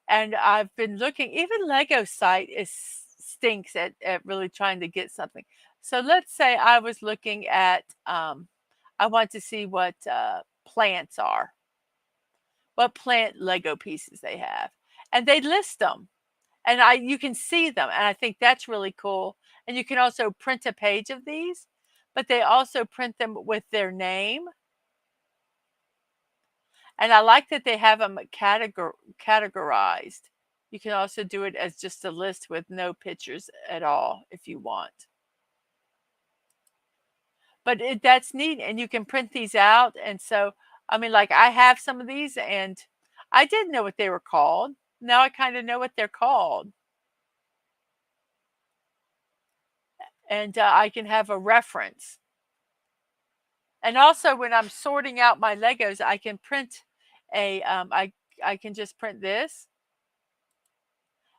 And I've been looking, even Lego site stinks at really trying to get something. So let's say I was looking at, I want to see what plants are, what plant Lego pieces they have. And they list them. And you can see them. And I think that's really cool. And you can also print a page of these, but they also print them with their name. And I like that they have them categorized. You can also do it as just a list with no pictures at all if you want. But that's neat, and you can print these out. And so, I mean, like, I have some of these, and I didn't know what they were called. Now I kind of know what they're called. And I can have a reference. And also, when I'm sorting out my Legos, I can print I can just print this,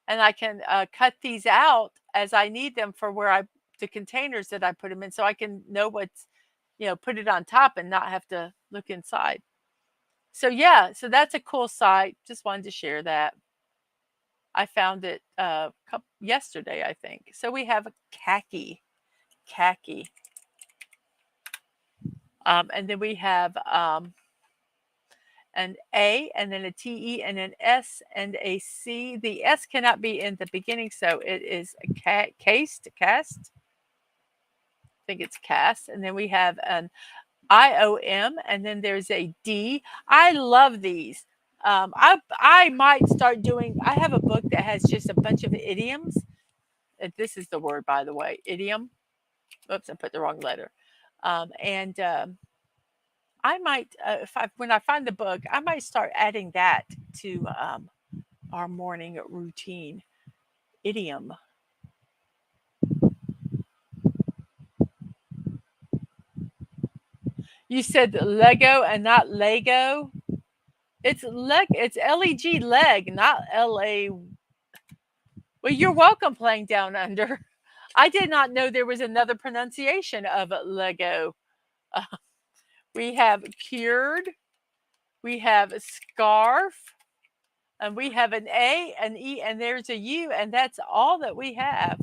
and I can cut these out as I need them for the containers that I put them in, so I can know what's, put it on top and not have to look inside. So yeah, so that's a cool site. Just wanted to share that. I found it yesterday, I think. So we have a khaki, and then we have an A, and then a TE, and an S, and a C. The S cannot be in the beginning, so it is a cast. I think it's cast. And then we have an IOM, and then there's a D. I love these. I might start doing. I have a book that has just a bunch of idioms. This is the word, by the way, idiom. Oops, I put the wrong letter. And I might, when I find the book, I might start adding that to our morning routine. Idiom. You said Lego and not Lego. It's leg. It's LEG leg, not LA. Well, you're welcome, playing down under. I did not know there was another pronunciation of Lego. Uh, we have cured. We have scarf. And we have an A, an E, and there's a U, and that's all that we have.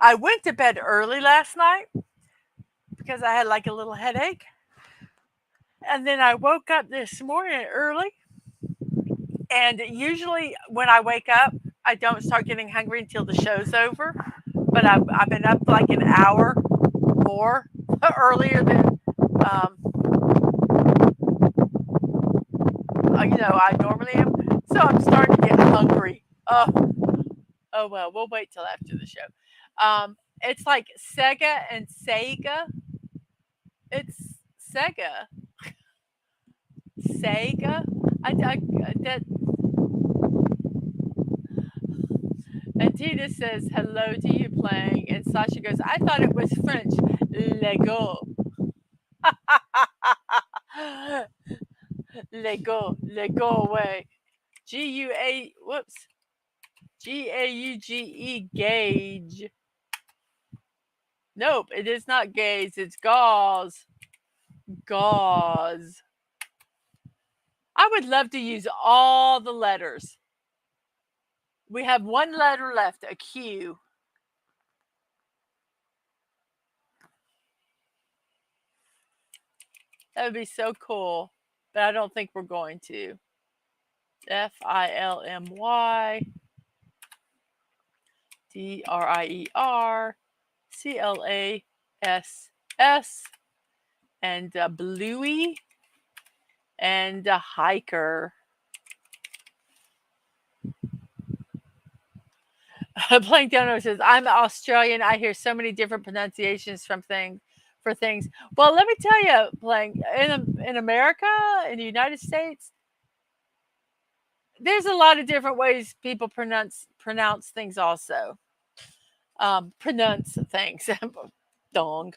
I went to bed early last night because I had like a little headache. And then I woke up this morning early. And usually when I wake up, I don't start getting hungry until the show's over. But I've been up like an hour more earlier than I normally am. So I'm starting to get hungry. Oh well, we'll wait till after the show. It's like Sega and Sega. It's Sega. Sega. That. And Tina says hello to you, playing, and Sasha goes, I thought it was French. Lego. Lego away. Whoops. GAUGE, gauge. Nope, it is not gaze, it's gauze. Gauze. I would love to use all the letters. We have one letter left, a Q. That would be so cool, but I don't think we're going to. FILMY DRIER CLASS and Bluey and hiker. Plank Dono says, I'm Australian. I hear so many different pronunciations for things. Well, let me tell you, Plank, in America, in the United States, there's a lot of different ways people pronounce things also. Pronounce things. Dong.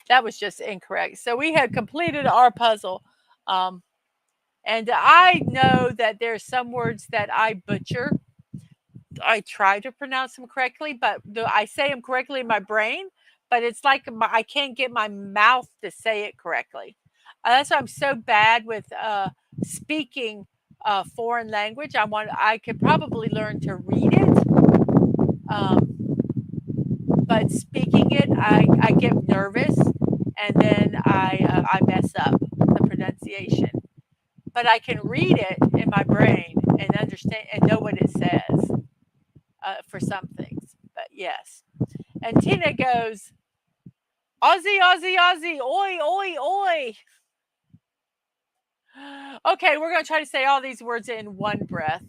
That was just incorrect. So we had completed our puzzle. And I know that there's some words that I butcher. I try to pronounce them correctly, but I say them correctly in my brain, but it's like I can't get my mouth to say it correctly. That's why I'm so bad with speaking a foreign language. I could probably learn to read it, but speaking it, I get nervous, and then I mess up the pronunciation. But I can read it in my brain and understand and know what it says for some things. But yes. And Tina goes, Aussie, Aussie, Aussie, oi, oi, oi. Okay, we're going to try to say all these words in one breath.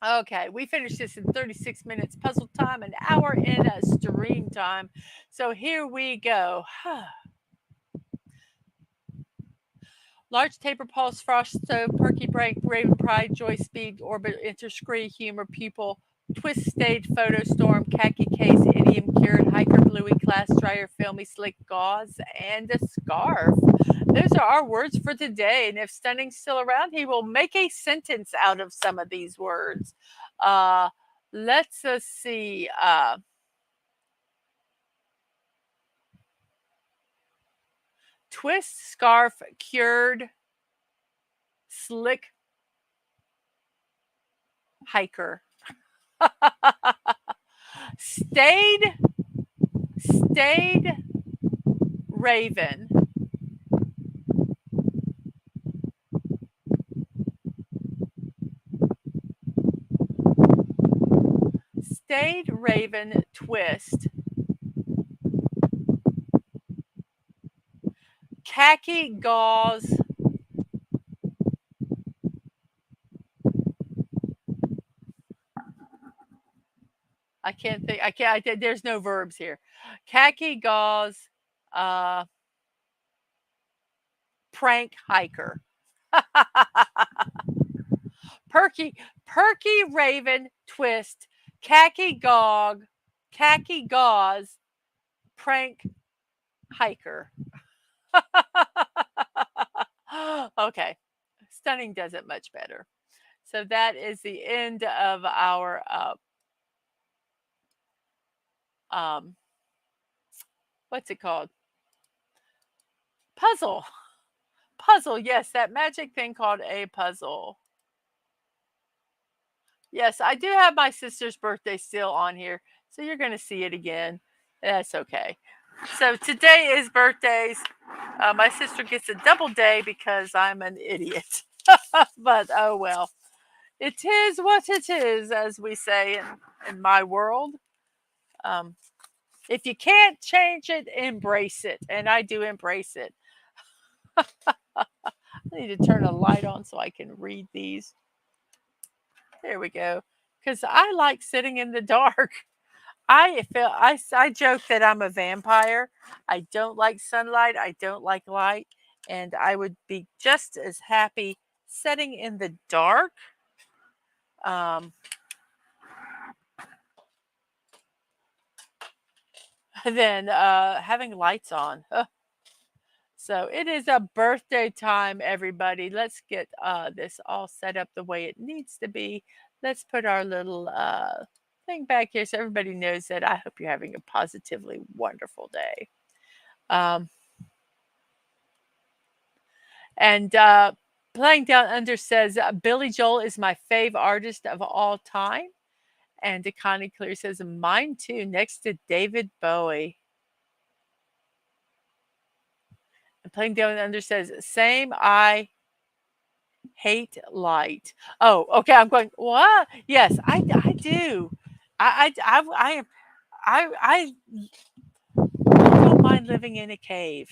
Okay, we finished this in 36 minutes puzzle time, an hour in a stream time. So here we go. Large taper pulse, frost stove, perky break, raven pride, joy speed, orbit, interscree, humor, pupil, twist stage, photo storm, khaki case, idiom cured, hiker, bluey, class dryer, filmy, slick, gauze, and a scarf. Those are our words for today. And if Stunning's still around, he will make a sentence out of some of these words. Uh, let's see. Twist, scarf, cured, slick, hiker. Stayed, raven. Stayed, raven, twist. Khaki gauze. I can't think. I can't. There's no verbs here. Khaki gauze. Uh, Prank hiker. Perky raven twist. Khaki gauze. Prank hiker. Okay. Stunning does it much better. So that is the end of our what's it called? Puzzle. Puzzle. Yes, that magic thing called a puzzle. Yes, I do have my sister's birthday still on here, so you're going to see it again. That's okay. So today is birthdays. My sister gets a double day because I'm an idiot. But oh well. It is what it is, as we say in my world. If you can't change it, embrace it. And I do embrace it. I need to turn a light on so I can read these. There we go. Because I like sitting in the dark. I joke that I'm a vampire. I don't like sunlight. I don't like light. And I would be just as happy sitting in the dark. Than having lights on. So it is a birthday time, everybody. Let's get this all set up the way it needs to be. Let's put our little thing back here so everybody knows that I hope you're having a positively wonderful day. And Playing Down Under says, Billy Joel is my fave artist of all time. And Connie Clear says, mine too, next to David Bowie. And Playing Down Under says, same, I hate light. Oh, okay. I'm going, what? Yes, I do. I don't mind living in a cave.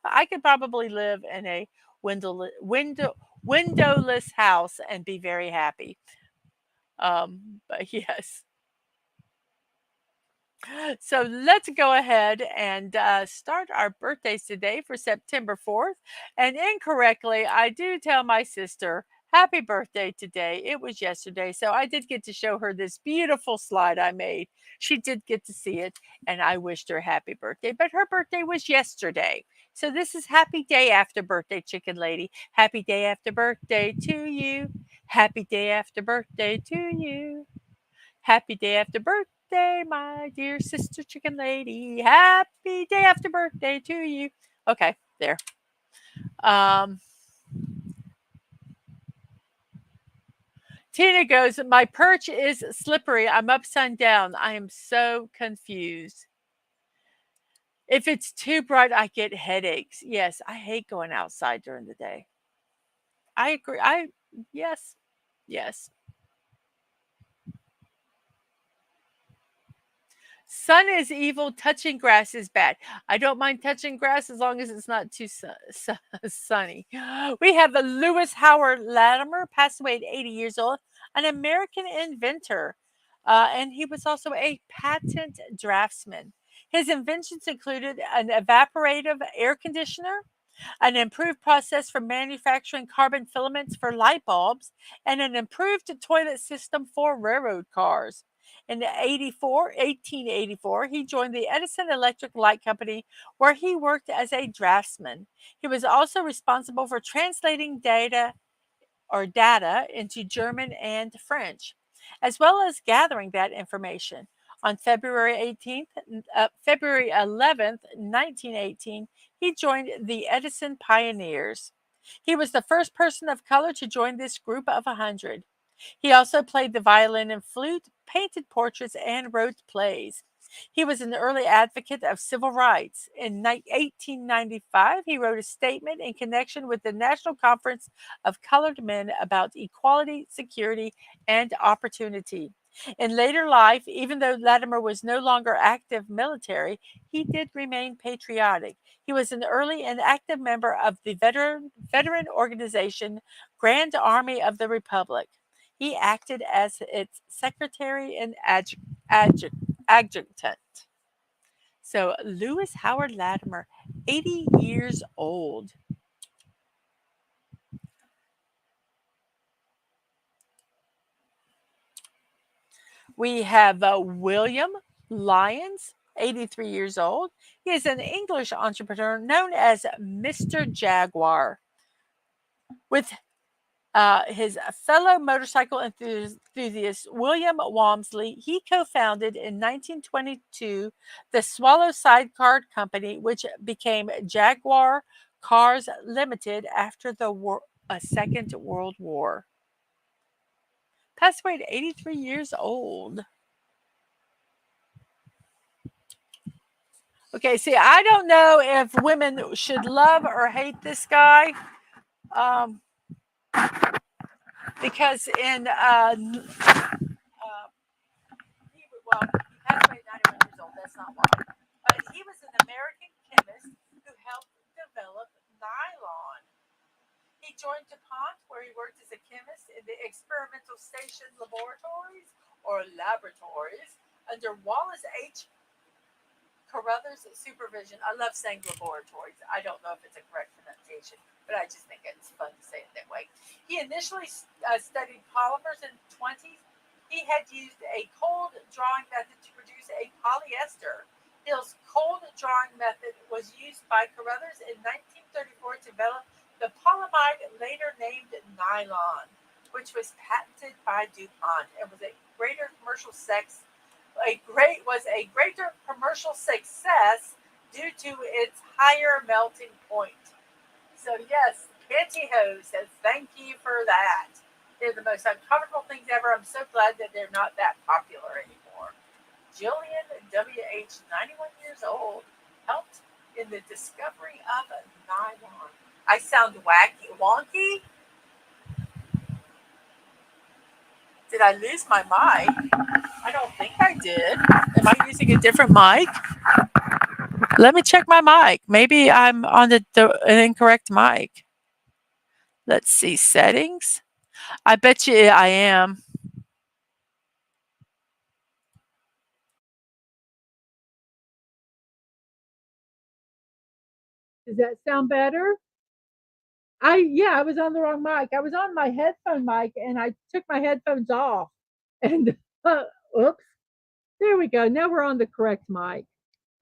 I could probably live in a windowless house and be very happy. But yes. So let's go ahead and start our birthdays today for September 4th. And incorrectly, I do tell my sister, happy birthday today. It was yesterday. So I did get to show her this beautiful slide I made. She did get to see it, and I wished her happy birthday. But her birthday was yesterday. So this is happy day after birthday, chicken lady. Happy day after birthday to you. Happy day after birthday to you. Happy day after birthday, my dear sister chicken lady. Happy day after birthday to you. Okay, there. Tina goes, my perch is slippery. I'm upside down. I am so confused. If it's too bright, I get headaches. Yes, I hate going outside during the day. I agree. Yes. Sun is evil, touching grass is bad. I don't mind touching grass as long as it's not too sunny. We have Lewis Howard Latimer, passed away at 80 years old, an American inventor. And he was also a patent draftsman. His inventions included an evaporative air conditioner, an improved process for manufacturing carbon filaments for light bulbs, and an improved toilet system for railroad cars. In 1884, he joined the Edison Electric Light Company, where he worked as a draftsman. He was also responsible for translating data into German and French, as well as gathering that information. On February 11th, 1918, he joined the Edison Pioneers. He was the first person of color to join this group of 100. He also played the violin and flute, painted portraits, and wrote plays. He was an early advocate of civil rights. In 1895, he wrote a statement in connection with the National Conference of Colored Men about equality, security, and opportunity. In later life, even though Latimer was no longer active military, he did remain patriotic. He was an early and active member of the veteran organization Grand Army of the Republic. He acted as its secretary and adjutant. So, Lewis Howard Latimer, 80 years old. We have William Lyons, 83 years old. He is an English entrepreneur known as Mr. Jaguar. With his fellow motorcycle enthusiast William Walmsley, he co-founded in 1922 the Swallow Sidecar Company, which became Jaguar Cars Limited after the Second World War. Passed away at 83 years old. Okay, see, I don't know if women should love or hate this guy. Um, because in he passed away at 91 years old. That's not why. But he was an American chemist who helped develop nylon. He joined DuPont, where he worked as a chemist in the experimental station laboratories or laboratories under Wallace H. Carruthers' supervision. I love saying laboratories. I don't know if it's a correct pronunciation, but I just think it's fun to say it that way. He initially studied polymers in the 20s. He had used a cold drawing method to produce a polyester. His cold drawing method was used by Carruthers in 1934 to develop the polyamide later named nylon, which was patented by DuPont and was a greater commercial commercial success due to its higher melting point. So yes, pantyhose says thank you for that. They're the most uncomfortable things ever. I'm so glad that they're not that popular anymore. Jillian W.H., 91 years old, helped in the discovery of nylon. I sound wonky. Did I lose my mic? I don't think I did. Am I using a different mic? Let me check my mic. Maybe I'm on the incorrect mic. Let's see, settings. I bet you I am. Does that sound better? I was on the wrong mic. I was on my headphone mic and I took my headphones off. And oops, there we go. Now we're on the correct mic.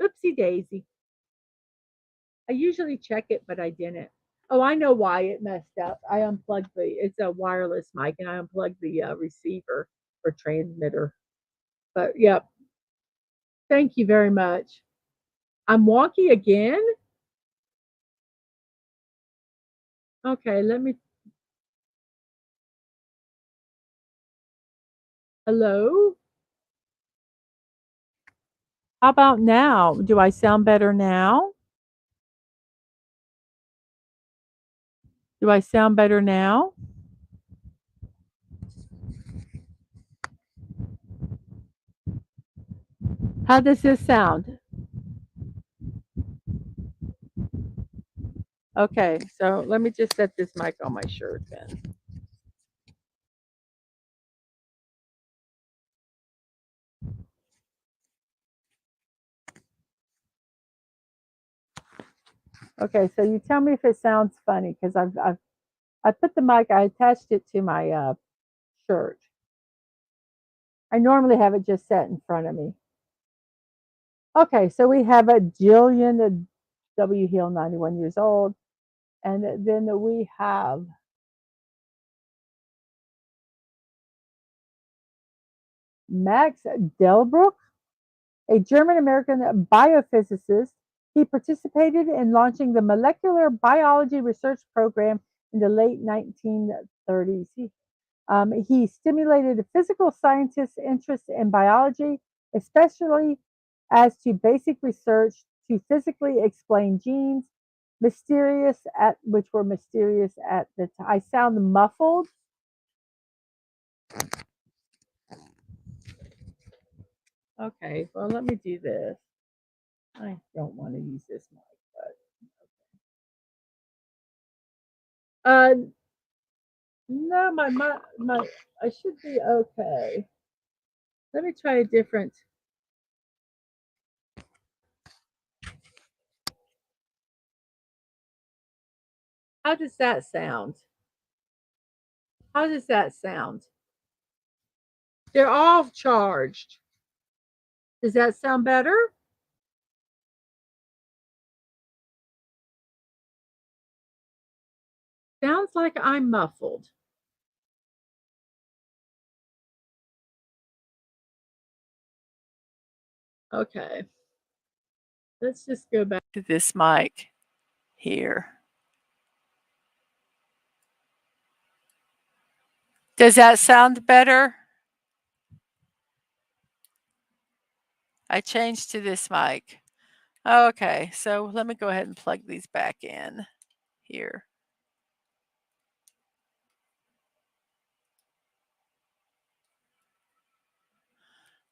Oopsie daisy. I usually check it, but I didn't. Oh, I know why it messed up. I unplugged it's a wireless mic and I unplugged the receiver or transmitter. But yep, thank you very much. I'm wonky again. Okay, let me. Hello? How about now? Do I sound better now? Do I sound better now? How does this sound? Okay, so let me just set this mic on my shirt then. Okay, so you tell me if it sounds funny because I put the mic, I attached it to my shirt. I normally have it just set in front of me. Okay, so we have a Jillian W. Hill, 91 years old. And then we have Max Delbruck, a German American biophysicist. He participated in launching the molecular biology research program in the late 1930s. He stimulated physical scientists' interest in biology, especially as to basic research to physically explain genes, which were mysterious at the time. I sound muffled. Okay, well, let me do this. I don't want to use this mic, but no, my I should be okay. Let me try a different. How does that sound? How does that sound? They're all charged. Does that sound better? Sounds like I'm muffled. Okay. Let's just go back to this mic here. Does that sound better? I changed to this mic. Okay, so let me go ahead and plug these back in here.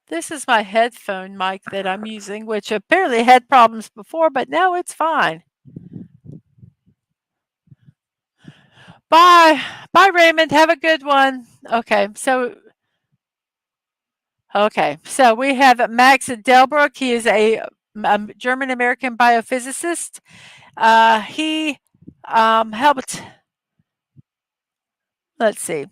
This is my headphone mic that I'm using, which apparently had problems before, but now it's fine. Bye. Bye, Raymond. Have a good one. Okay, so we have Max Delbruck. He is a German American biophysicist. He helped. Let's see.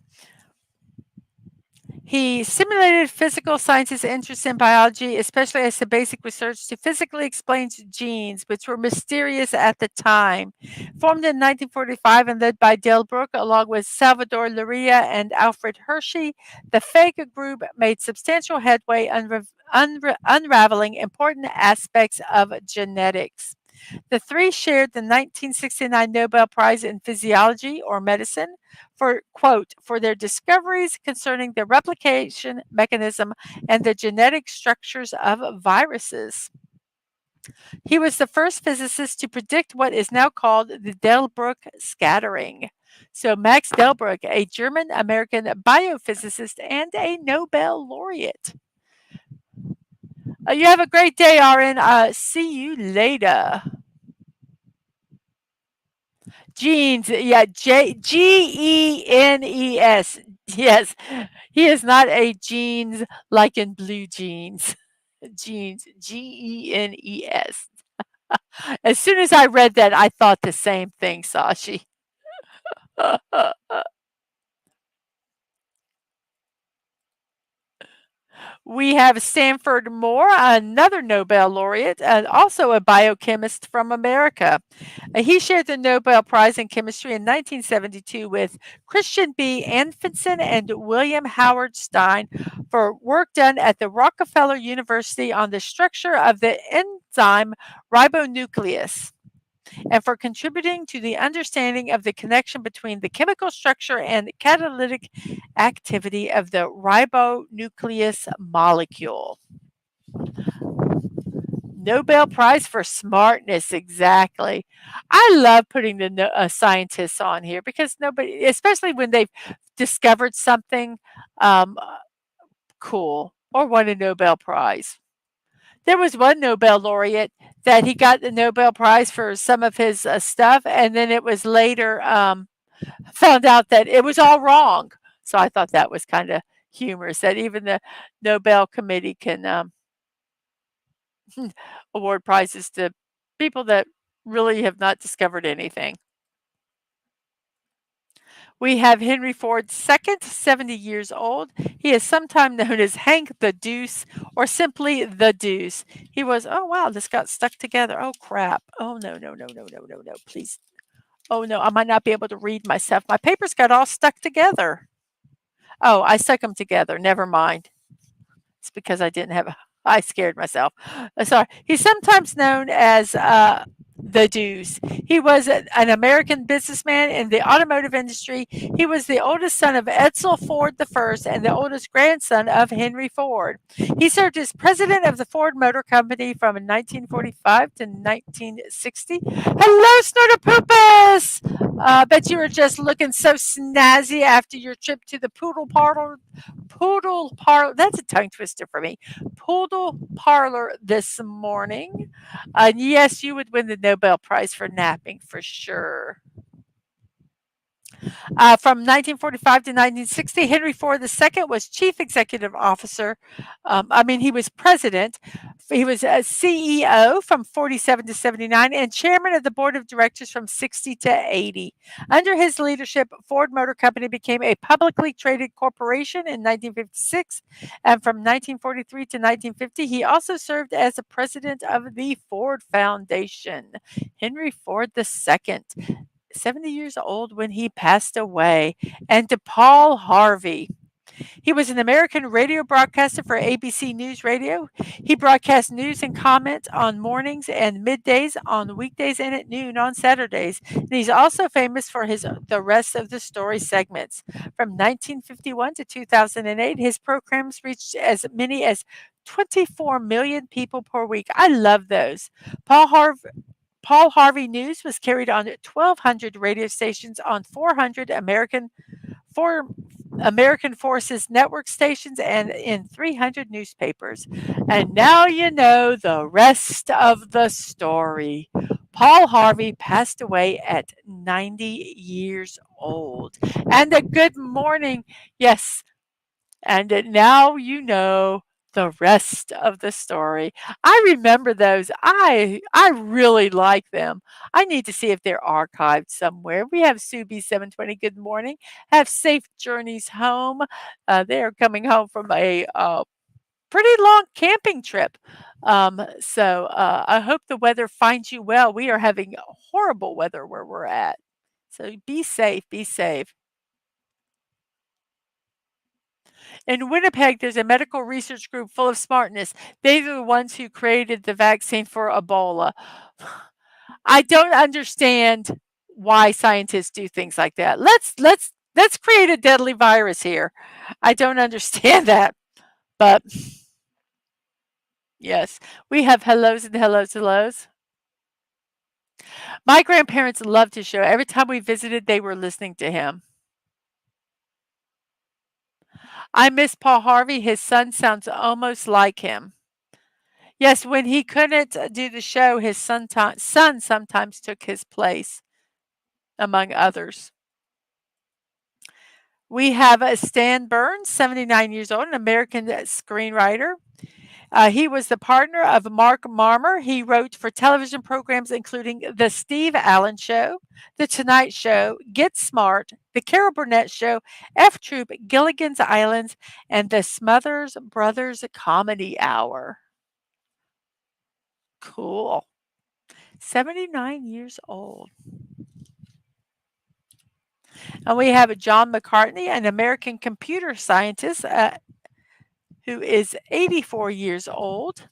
He stimulated physical sciences' interest in biology, especially as the basic research to physically explain genes, which were mysterious at the time. Formed in 1945 and led by Delbruck, along with Salvador Luria and Alfred Hershey, the FAGA group made substantial headway unraveling important aspects of genetics. The three shared the 1969 Nobel Prize in Physiology or Medicine for, quote, for their discoveries concerning the replication mechanism and the genetic structures of viruses. He was the first physicist to predict what is now called the Delbruck scattering. So, Max Delbruck, a German American biophysicist and a Nobel laureate. You have a great day, Aaron. See you later. Genes, yeah, Genes. Yes, he is not a jeans like in blue jeans. Genes, Genes. As soon as I read that, I thought the same thing, Sashi. We have Stanford Moore, another Nobel laureate, and also a biochemist from America. He shared the Nobel Prize in Chemistry in 1972 with Christian B. Anfinsen and William Howard Stein for work done at the Rockefeller University on the structure of the enzyme ribonuclease, and for contributing to the understanding of the connection between the chemical structure and catalytic activity of the ribonuclease molecule. Nobel Prize for smartness, exactly. I love putting the scientists on here because nobody, especially when they've discovered something um, cool or won a Nobel Prize. There was one Nobel laureate that he got the Nobel Prize for some of his stuff, and then it was later found out that it was all wrong. So I thought that was kind of humorous that even the Nobel Committee can award prizes to people that really have not discovered anything. We have Henry Ford II, 70 years old. He is sometimes known as Hank the Deuce or simply the Deuce. He was, oh wow, this got stuck together. Oh crap. Oh no, no, no, no, no, no, no, please. Oh no, I might not be able to read myself. My papers got all stuck together. Oh, I stuck them together. Never mind. It's because I didn't have I scared myself. Sorry. He's sometimes known as the Deuce. He was an American businessman in the automotive industry. He was the oldest son of Edsel Ford I and the oldest grandson of Henry Ford. He served as president of the Ford Motor Company from 1945 to 1960. Hello, Snorterpoopus! Bet you were just looking so snazzy after your trip to the poodle parlor. Poodle parlor. That's a tongue twister for me. Poodle parlor this morning. Yes, you would win the Nobel Prize for napping for sure. From 1945 to 1960, Henry Ford II was chief executive officer. He was president. He was a CEO from 47 to 79 and chairman of the board of directors from 60 to 80. Under his leadership, Ford Motor Company became a publicly traded corporation in 1956. And from 1943 to 1950, he also served as the president of the Ford Foundation. Henry Ford II. 70 years old when he passed away, and to Paul Harvey. He was an American radio broadcaster for ABC News Radio. He broadcast news and comment on mornings and middays on weekdays and at noon on Saturdays. And he's also famous for his The Rest of the Story segments. From 1951 to 2008, his programs reached as many as 24 million people per week. I love those. Paul Harvey News was carried on 1,200 radio stations on 4 American Forces network stations and in 300 newspapers. And now you know the rest of the story. Paul Harvey passed away at 90 years old. And a good morning. Yes, and now you know the rest of the story. I remember those. I really like them. I need to see if they're archived somewhere. We have Subi 720. Good morning. Have safe journeys home. They are coming home from a pretty long camping trip. I hope the weather finds you well. We are having horrible weather where we're at. So be safe. Be safe. In Winnipeg, there's a medical research group full of smartness. They are the ones who created the vaccine for Ebola. I don't understand why scientists do things like that. Let's create a deadly virus here. I don't understand that. But yes, we have hellos and hellos. My grandparents loved his show. Every time we visited, they were listening to him. I miss Paul Harvey. His son sounds almost like him. Yes, when he couldn't do the show, his son sometimes took his place, among others. We have Stan Burns, 79 years old, an American screenwriter. He was the partner of Mark Marmer. He wrote for television programs including The Steve Allen Show, The Tonight Show, Get Smart, The Carol Burnett Show, F Troop, Gilligan's Islands, and The Smothers Brothers Comedy Hour. Cool. 79 years old. And we have John McCartney, an American computer scientist who is 84 years old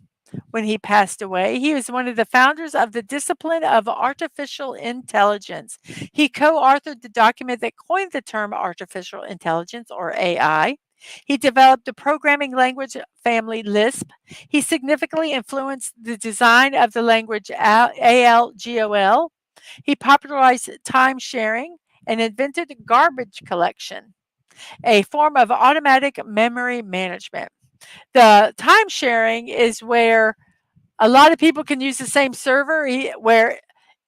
when he passed away. He was one of the founders of the discipline of artificial intelligence. He co authored the document that coined the term artificial intelligence, or AI. He developed the programming language family Lisp. He significantly influenced the design of the language ALGOL. He popularized time sharing and invented garbage collection, a form of automatic memory management. The time sharing is where a lot of people can use the same server where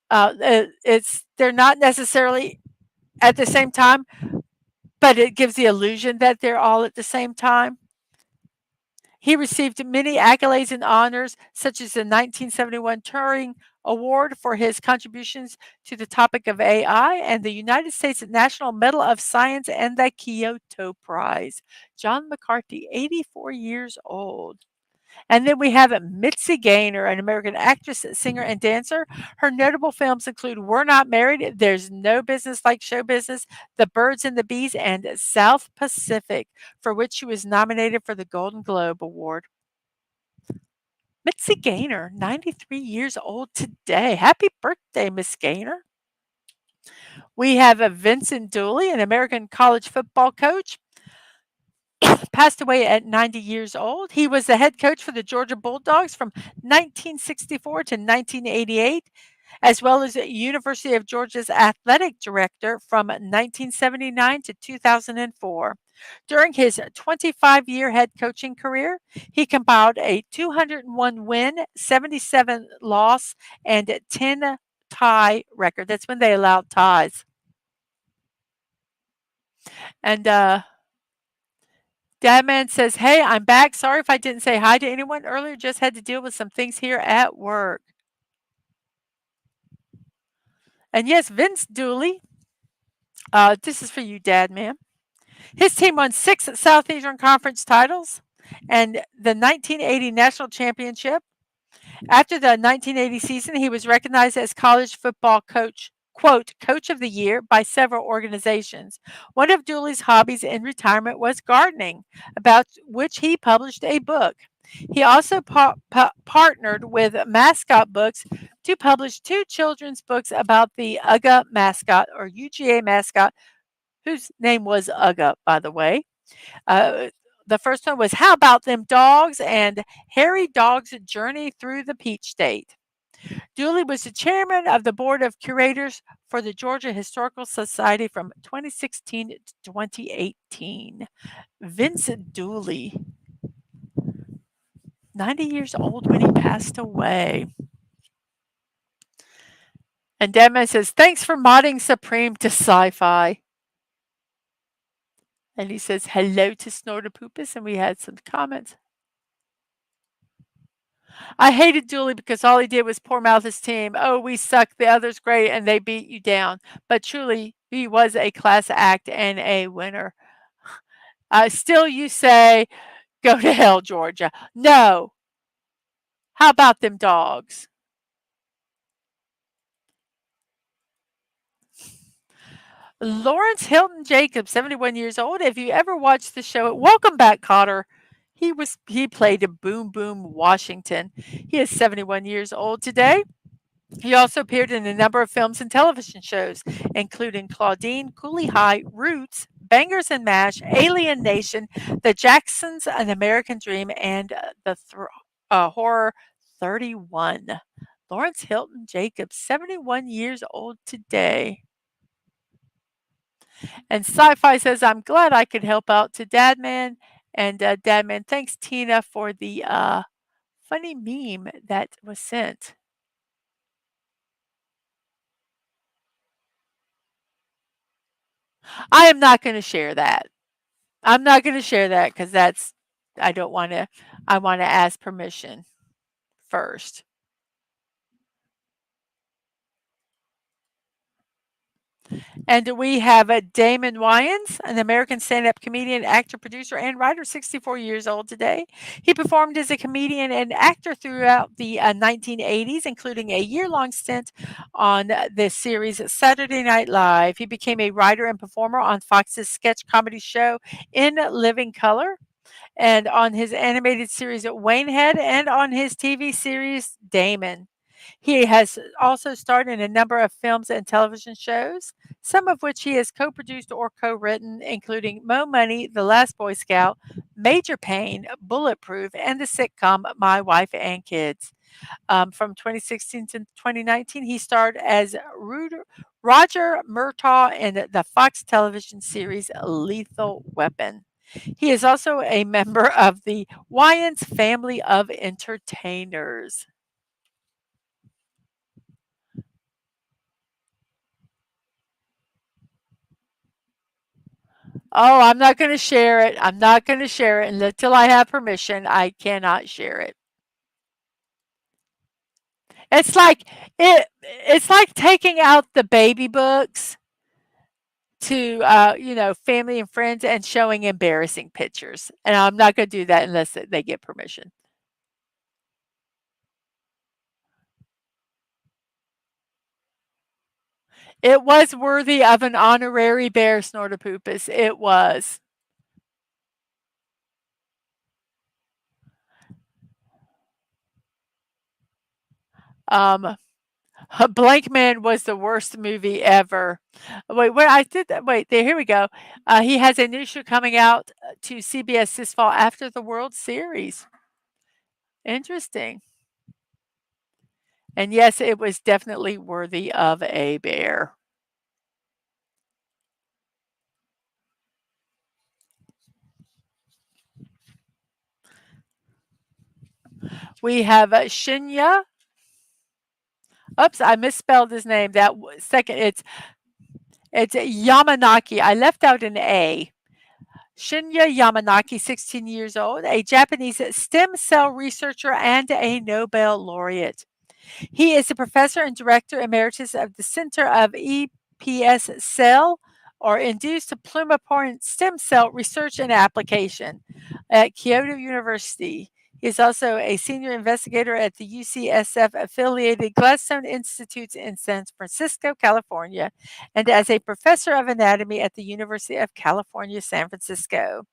they're not necessarily at the same time, but it gives the illusion that they're all at the same time. He received many accolades and honors, such as the 1971 Turing Award for his contributions to the topic of AI and the United States National Medal of Science and the Kyoto Prize. John McCarthy, 84 years old. And then we have Mitzi Gaynor, an American actress, singer, and dancer. Her notable films include We're Not Married, There's No Business Like Show Business, The Birds and the Bees, and South Pacific, for which she was nominated for the Golden Globe Award. Mitzi Gaynor, 93 years old today. Happy birthday, Miss Gaynor. We have a Vincent Dooley, an American college football coach, passed away at 90 years old. He was the head coach for the Georgia Bulldogs from 1964 to 1988, as well as University of Georgia's athletic director from 1979 to 2004. During his 25-year head coaching career, he compiled a 201 win, 77 loss, and 10 tie record. That's when they allowed ties. And Dadman says, "Hey, I'm back. Sorry if I didn't say hi to anyone earlier. Just had to deal with some things here at work." And yes, Vince Dooley, this is for you, Dadman. His team won 6 Southeastern Conference titles and the 1980 National Championship. After the 1980 season, he was recognized as college football coach, quote, coach of the year by several organizations. One of Dooley's hobbies in retirement was gardening, about which he published a book. He also partnered with Mascot Books to publish 2 children's books about the UGA mascot or UGA mascot, whose name was UGA, by the way. Uh, the first one was How About Them Dogs and Hairy Dog's Journey Through the Peach State. Dooley was the chairman of the board of curators for the Georgia Historical Society from 2016 to 2018. Vincent Dooley, 90 years old when he passed away. And Deadman says, thanks for modding Supreme to sci-fi. And he says, hello to Snortopoopus, and we had some comments. I hated Dooley because all he did was poor mouth his team. Oh, we suck, the others great, and they beat you down. But truly, he was a class act and a winner. Still, you say, go to hell, Georgia. No. How about them dogs? Lawrence Hilton Jacobs, 71 years old. If you ever watched the show, welcome back, Cotter. He played a Boom Boom Washington. He is 71 years old today. He also appeared in a number of films and television shows, including Claudine, Cooley High, Roots, Bangers and Mash, Alien Nation, The Jacksons, An American Dream, and the horror 31. Lawrence Hilton Jacobs, 71 years old today. And Sci-Fi says, I'm glad I could help out to Dadman. And Dadman, thanks, Tina, for the funny meme that was sent. I am not going to share that. I'm not going to share that because I don't want to, I want to ask permission first. And we have Damon Wayans, an American stand-up comedian, actor, producer, and writer, 64 years old today. He performed as a comedian and actor throughout the 1980s, including a year-long stint on the series Saturday Night Live. He became a writer and performer on Fox's sketch comedy show In Living Color, and on his animated series Waynehead, and on his TV series Damon. He has also starred in a number of films and television shows, some of which he has co-produced or co-written, including Mo Money, The Last Boy Scout, Major Payne, Bulletproof, and the sitcom My Wife and Kids. From 2016 to 2019, he starred as Roger Murtaugh in the Fox television series Lethal Weapon. He is also a member of the Wayans family of entertainers. Oh, I'm not going to share it. I'm not going to share it until I have permission. I cannot share it. It's like it's like taking out the baby books to family and friends and showing embarrassing pictures. And I'm not going to do that unless they get permission. It was worthy of an honorary bear, Snortopoopus. It was. Um, Blank Man was the worst movie ever. Wait, where I did that? Wait, there. Here we go. He has a new show coming out to CBS this fall after the World Series. Interesting. And yes, it was definitely worthy of a bear. We have Shinya. Oops, I misspelled his name. That second, it's Yamanaki. I left out an A. Shinya Yamanaki, 16 years old, a Japanese stem cell researcher and a Nobel laureate. He is a professor and director emeritus of the Center of EPS Cell or Induced Pluripotent Stem Cell Research and Application at Kyoto University. He is also a senior investigator at the UCSF affiliated Gladstone Institutes in San Francisco, California, and as a professor of anatomy at the University of California, San Francisco.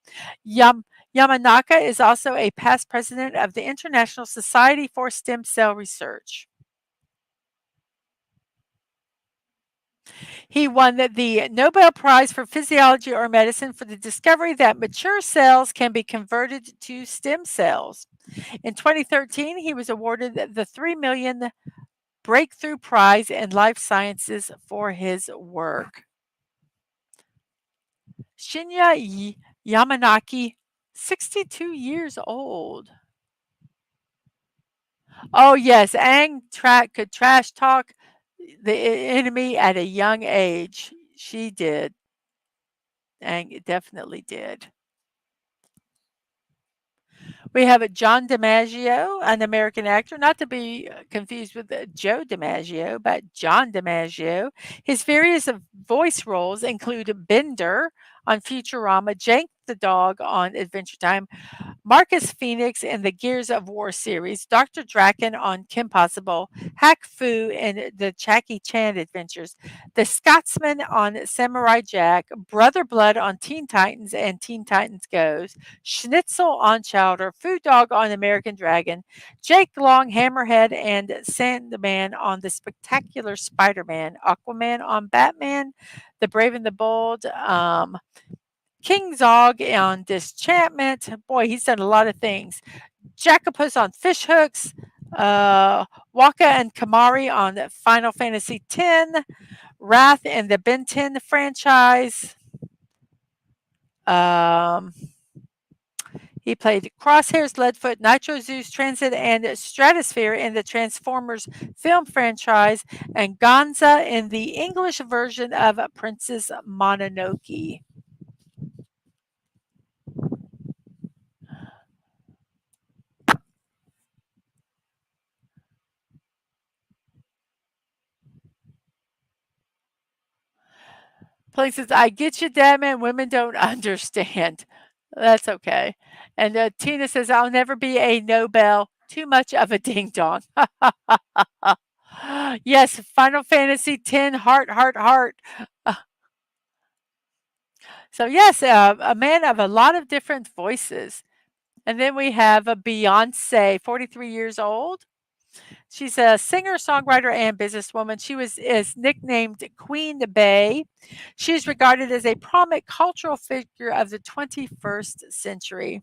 Yam- Yamanaka is also a past president of the International Society for Stem Cell Research. He won the Nobel Prize for Physiology or Medicine for the discovery that mature cells can be converted to stem cells. In 2013, he was awarded the 3 million Breakthrough Prize in Life Sciences for his work. Shinya Yamanaki, 62 years old. Oh, yes, could trash talk the enemy at a young age. She did. Aang definitely did. We have a John DiMaggio, an American actor, not to be confused with Joe DiMaggio, but John DiMaggio. His various voice roles include Bender on Futurama, Jank the dog on Adventure Time, Marcus Phoenix in the Gears of War series, Dr. Draken on Kim Possible, Hack Fu in the Jackie Chan adventures, The Scotsman on Samurai Jack, Brother Blood on Teen Titans and Teen Titans Goes, Schnitzel on Chowder, Food Dog on American Dragon, Jake Long, Hammerhead, and Sandman on The Spectacular Spider-Man, Aquaman on Batman, The Brave and the Bold, King Zog on Disenchantment. Boy, he's done a lot of things. Jacopus on Fish Hooks. Waka and Kamari on Final Fantasy X. Wrath in the Ben 10 franchise. He played Crosshairs, Leadfoot, Nitro Zeus, Transit, and Stratosphere in the Transformers film franchise, and Gonza in the English version of Princess Mononoke. Places, I get you, Dadman. Women don't understand. That's okay. And Tina says, I'll never be a Nobel. Too much of a ding dong. Yes, Final Fantasy X, heart, heart, heart. Uh, so, yes, a man of a lot of different voices. And then we have a Beyonce, 43 years old. She's a singer, songwriter, and businesswoman. She is nicknamed Queen Bey. She's regarded as a prominent cultural figure of the 21st century.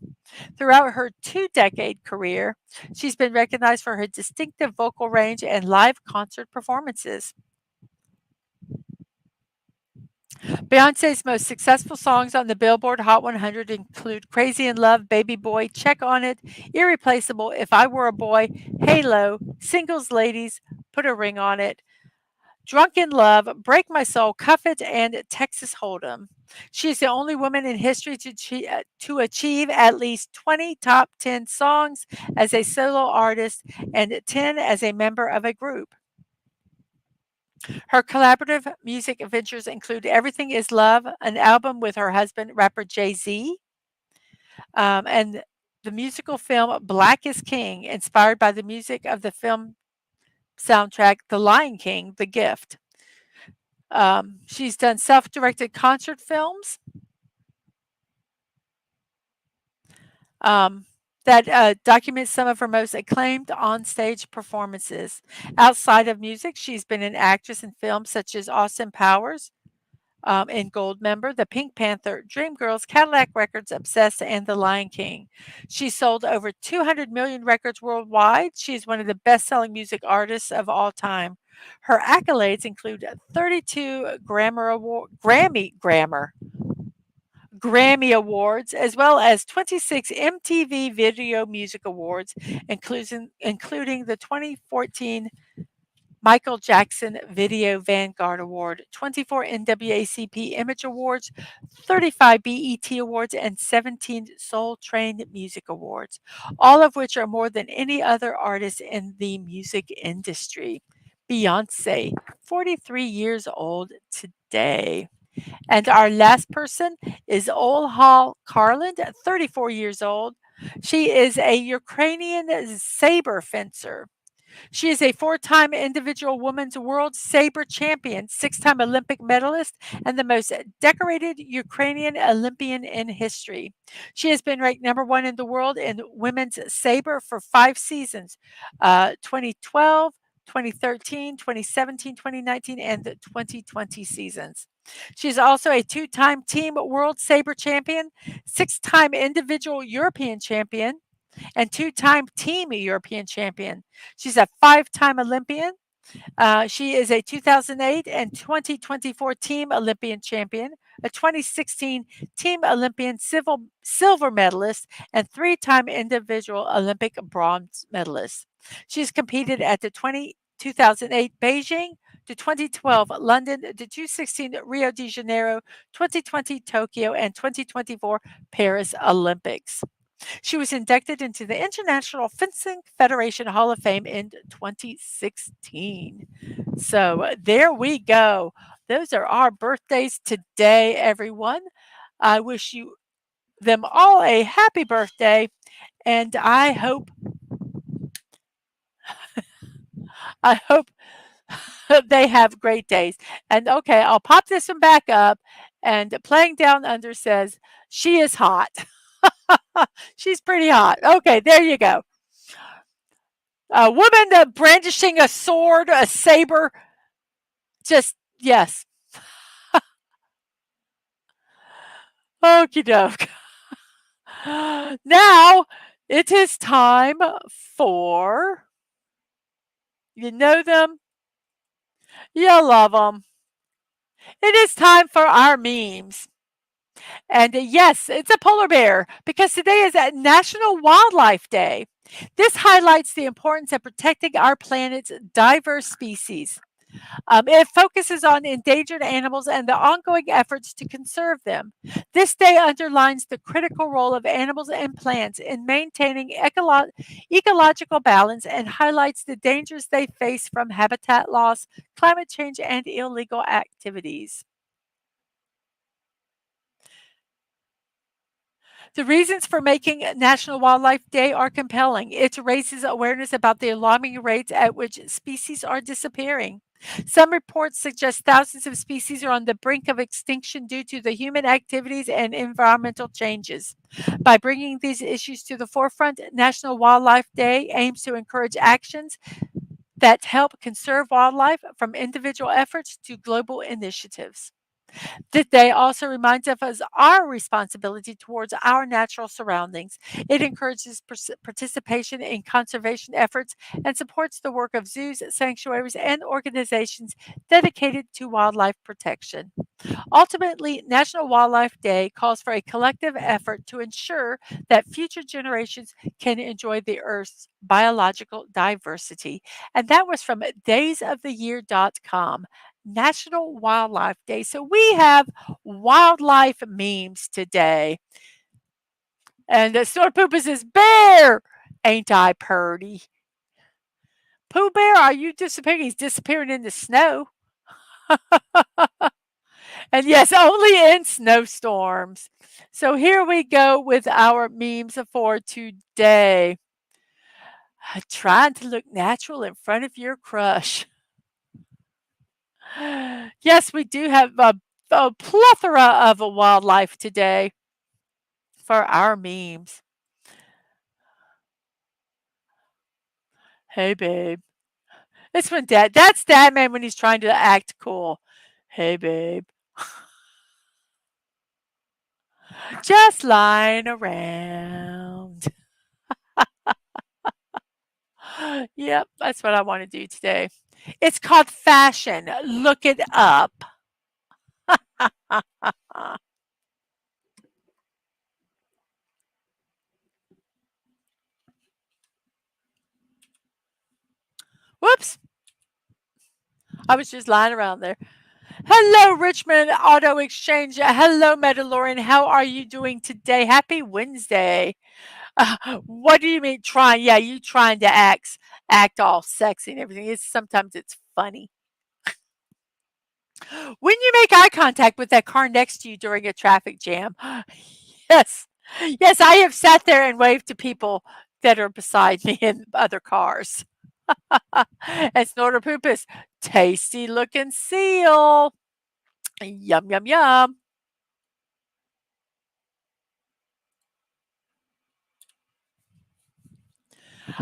Throughout her two-decade career, she's been recognized for her distinctive vocal range and live concert performances. Beyonce's most successful songs on the Billboard Hot 100 include Crazy in Love, Baby Boy, Check on It, Irreplaceable, If I Were a Boy, Halo, Singles Ladies, Put a Ring on It, Drunk in Love, Break My Soul, Cuff It, and Texas Hold'em. She is the only woman in history to achieve at least 20 top 10 songs as a solo artist and 10 as a member of a group. Her collaborative music ventures include Everything Is Love, an album with her husband, rapper Jay Z, and the musical film Black is King, inspired by the music of the film soundtrack The Lion King, The Gift. She's done self directed concert films um, that document some of her most acclaimed onstage performances. Outside of music, she's been an actress in films such as Austin Powers, in Goldmember, The Pink Panther, Dreamgirls, Cadillac Records, Obsessed, and The Lion King. She sold over 200 million records worldwide. She is one of the best selling music artists of all time. Her accolades include 32 Grammy Awards, as well as 26 MTV Video Music Awards, including the 2014 Michael Jackson Video Vanguard Award, 24 NAACP Image Awards, 35 BET Awards, and 17 Soul Train Music Awards, all of which are more than any other artist in the music industry. Beyonce, 43 years old today. And our last person is Olha Karland, 34 years old. She is a Ukrainian saber fencer. She is a four-time individual women's world saber champion, six-time Olympic medalist, and the most decorated Ukrainian Olympian in history. She has been ranked number one in the world in women's saber for 5 seasons, 2012, 2013, 2017, 2019, and the 2020 seasons. She's also a two-time team world saber champion, six-time individual European champion, and two-time team European champion. She's a five-time Olympian. She is a 2008 and 2024 Team Olympian champion, a 2016 Team Olympian silver medalist, and three-time individual Olympic bronze medalist. She's competed at the 2008 Beijing, the 2012 London, the 2016 Rio de Janeiro, 2020 Tokyo, and 2024 Paris Olympics. She was inducted into the International Fencing Federation Hall of Fame in 2016. So there we go. Those are our birthdays today, everyone. I wish you them all a happy birthday, and I hope they have great days. And okay, I'll pop this one back up. And Playing Down Under says she is hot. She's pretty hot. Okay, there you go. A woman brandishing a sword, a saber. Just, yes. Okie doke. Now it is time for, you know them, you love them. It is time for our memes. And yes, it's a polar bear because today is a National Wildlife Day. This highlights the importance of protecting our planet's diverse species. It focuses on endangered animals and the ongoing efforts to conserve them. This day underlines the critical role of animals and plants in maintaining ecological balance and highlights the dangers they face from habitat loss, climate change, and illegal activities. The reasons for making National Wildlife Day are compelling. It raises awareness about the alarming rates at which species are disappearing. Some reports suggest thousands of species are on the brink of extinction due to the human activities and environmental changes. By bringing these issues to the forefront, National Wildlife Day aims to encourage actions that help conserve wildlife from individual efforts to global initiatives. The day also reminds us of our responsibility towards our natural surroundings. It encourages participation in conservation efforts and supports the work of zoos, sanctuaries, and organizations dedicated to wildlife protection. Ultimately, National Wildlife Day calls for a collective effort to ensure that future generations can enjoy the Earth's biological diversity. And that was from daysoftheyear.com. National Wildlife Day. So we have wildlife memes today. And the Snort Poopus is bear. Ain't I purty? Pooh Bear, are you disappearing? He's disappearing in the snow. And yes, only in snowstorms. So here we go with our memes for today. Trying to look natural in front of your crush. Yes, we do have a plethora of wildlife today for our memes. Hey, babe. It's when that's Dad Man when he's trying to act cool. Hey, babe. Just lying around. Yep, that's what I want to do today. It's called fashion. Look it up. Whoops. I was just lying around there. Hello, Richmond Auto Exchange. Hello, Mandalorian. How are you doing today? Happy Wednesday. What do you mean trying? Yeah, you trying to act all sexy and everything. Sometimes it's funny. When you make eye contact with that car next to you during a traffic jam. Yes. Yes, I have sat there and waved to people that are beside me in other cars. And Snorter Poopus, tasty looking seal. Yum, yum, yum.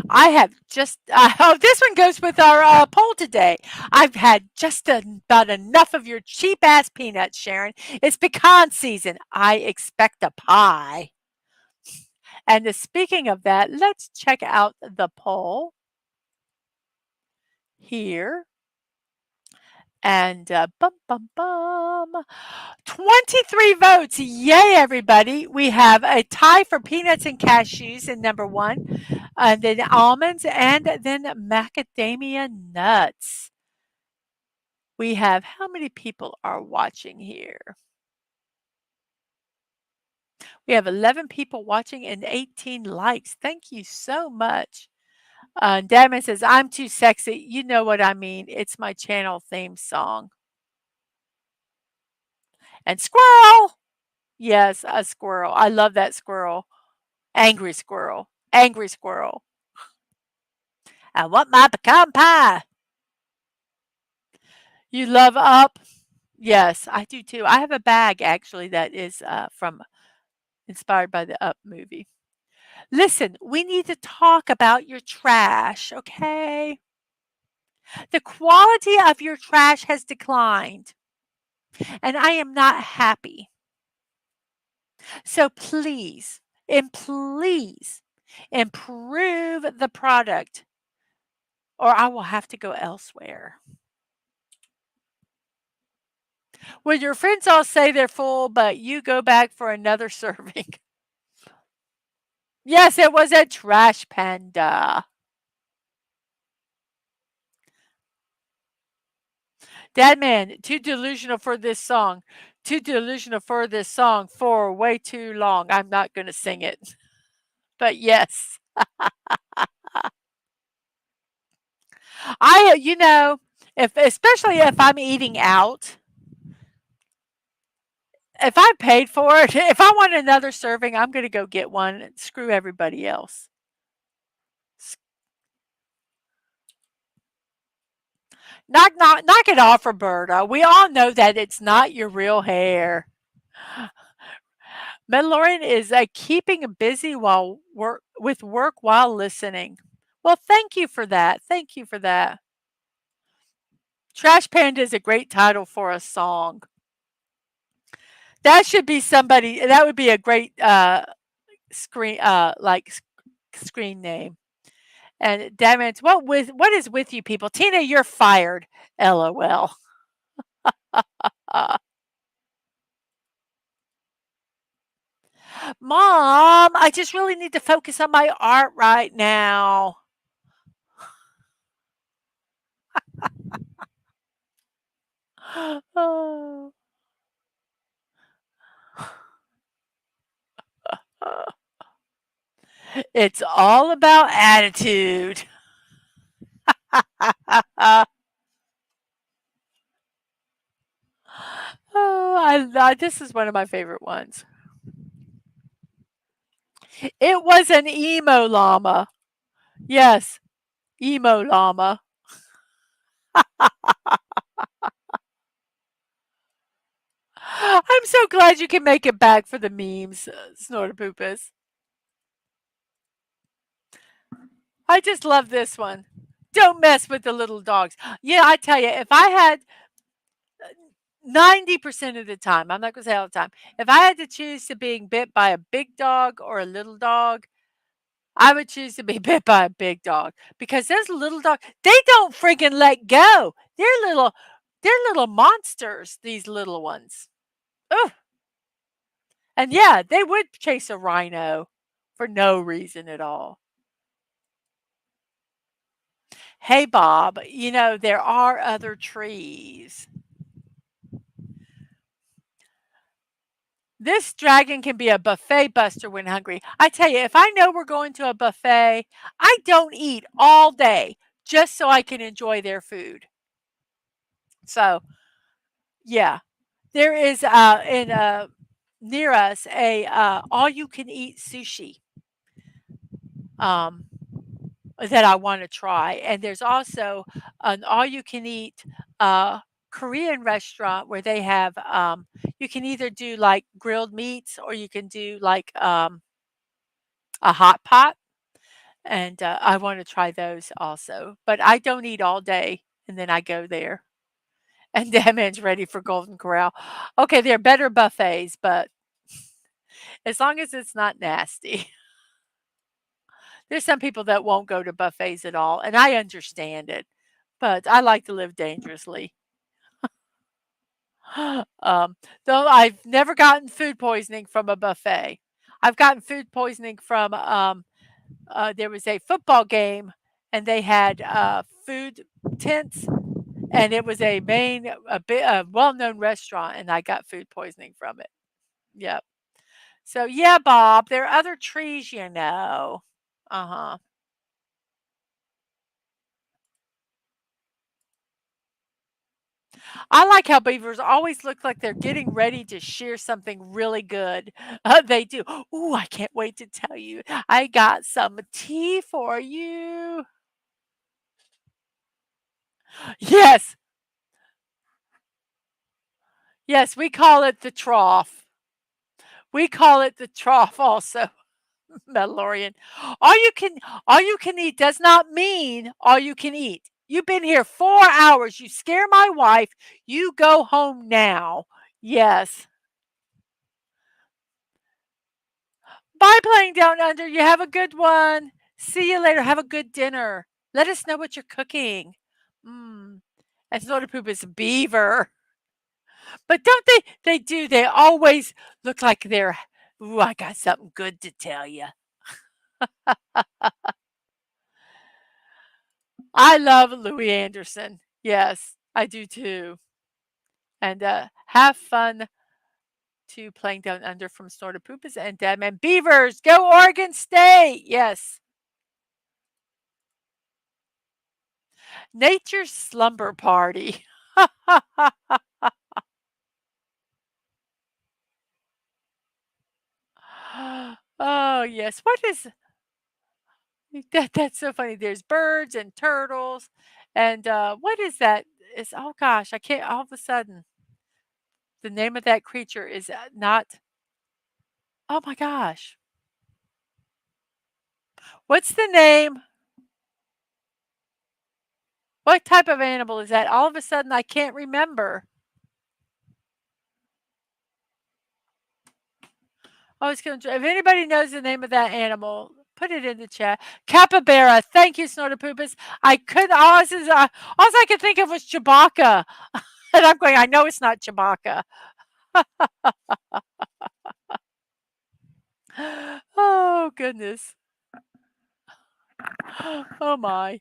I have just, oh, this one goes with our poll today. I've had just about enough of your cheap ass peanuts, Sharon. It's pecan season. I expect a pie. And speaking of that, let's check out the poll here. And bum, bum, bum. 23 votes. Yay, everybody. We have a tie for peanuts and cashews in number one, and then almonds, and then macadamia nuts. We have how many people are watching here? We have 11 people watching and 18 likes. Thank you so much. Damon says, I'm too sexy. You know what I mean. It's my channel theme song. And squirrel. Yes, a squirrel. I love that squirrel. Angry squirrel. Angry squirrel. I want my pecan pie. You love Up? Yes, I do too. I have a bag actually that is from inspired by the Up movie. Listen, we need to talk about your trash, okay? The quality of your trash has declined, and I am not happy. So please improve the product, or I will have to go elsewhere. When your friends all say they're full, but you go back for another serving. Yes, it was a trash panda. Dadman, too delusional for this song. Too delusional for this song for way too long. I'm not going to sing it. But yes. You know, if especially if I'm eating out, if I paid for it, if I want another serving, I'm going to go get one and screw everybody else. Knock it off, Roberta. We all know that it's not your real hair. Mandalorian is keeping busy while work while listening. Well, thank you for that. Thank you for that. Trash Panda is a great title for a song. That should be somebody. That would be a great screen screen name. And damn it, what is with you people? Tina, you're fired. LOL. Mom, I just really need to focus on my art right now. Oh. It's all about attitude. Oh, this is one of my favorite ones. It was an emo llama. Yes, emo llama. I'm so glad you can make it back for the memes, Snortapoopus. I just love this one. Don't mess with the little dogs. Yeah, I tell you, if I had 90% of the time, I'm not going to say all the time, if I had to choose to being bit by a big dog or a little dog, I would choose to be bit by a big dog because those little dogs, they don't freaking let go. They're little monsters, these little ones. Oh, and yeah, they would chase a rhino for no reason at all. Hey, Bob, there are other trees. This dragon can be a buffet buster when hungry. I tell you, if I know we're going to a buffet, I don't eat all day just so I can enjoy their food. So, yeah, there is in near us a all you can eat sushi um, that I want to try, and there's also an all you can eat Korean restaurant where they have you can either do like grilled meats or you can do like a hot pot, and I want to try those also. But I don't eat all day, and then I go there. And that man's ready for Golden Corral. Okay, they're better buffets, but as long as it's not nasty. There's some people that won't go to buffets at all, and I understand it, but I like to live dangerously. Um, though I've never gotten food poisoning from a buffet. I've gotten food poisoning from there was a football game, and they had food tents, and it was a well-known restaurant, and I got food poisoning from it. Yep. So yeah, Bob, there are other trees, you know. Uh-huh. I like how beavers always look like they're getting ready to shear something really good. They do. Ooh, I can't wait to tell you. I got some tea for you. Yes, yes, we call it the trough. We call it the trough also, Mandalorian. All you can all you can eat does not mean all you can eat. You've been here 4 hours. You scare my wife. You go home now. Yes. Bye, Playing Down Under. You have a good one. See you later. Have a good dinner. Let us know what you're cooking. Mm. And Snorter Poop is a beaver. But don't they? They do. They always look like they're, ooh, I got something good to tell you. I love Louis Anderson. Yes, I do too. And have fun to Playing Down Under from Snorter Poopas and Deadman Beavers. Go Oregon State. Yes. Nature's slumber party. Oh, yes. What is that's so funny. There's birds and turtles. And what is that? Is oh gosh, I can't all of a sudden. The name of that creature is not oh my gosh. What's the name? What type of animal is that? All of a sudden I can't remember. I was going to, if anybody knows the name of that animal, put it in the chat. Capybara. Thank you, Snorter Poopus. I couldn't, all I could think of was Chewbacca. And I'm going, I know it's not Chewbacca. Oh, goodness. Oh, my.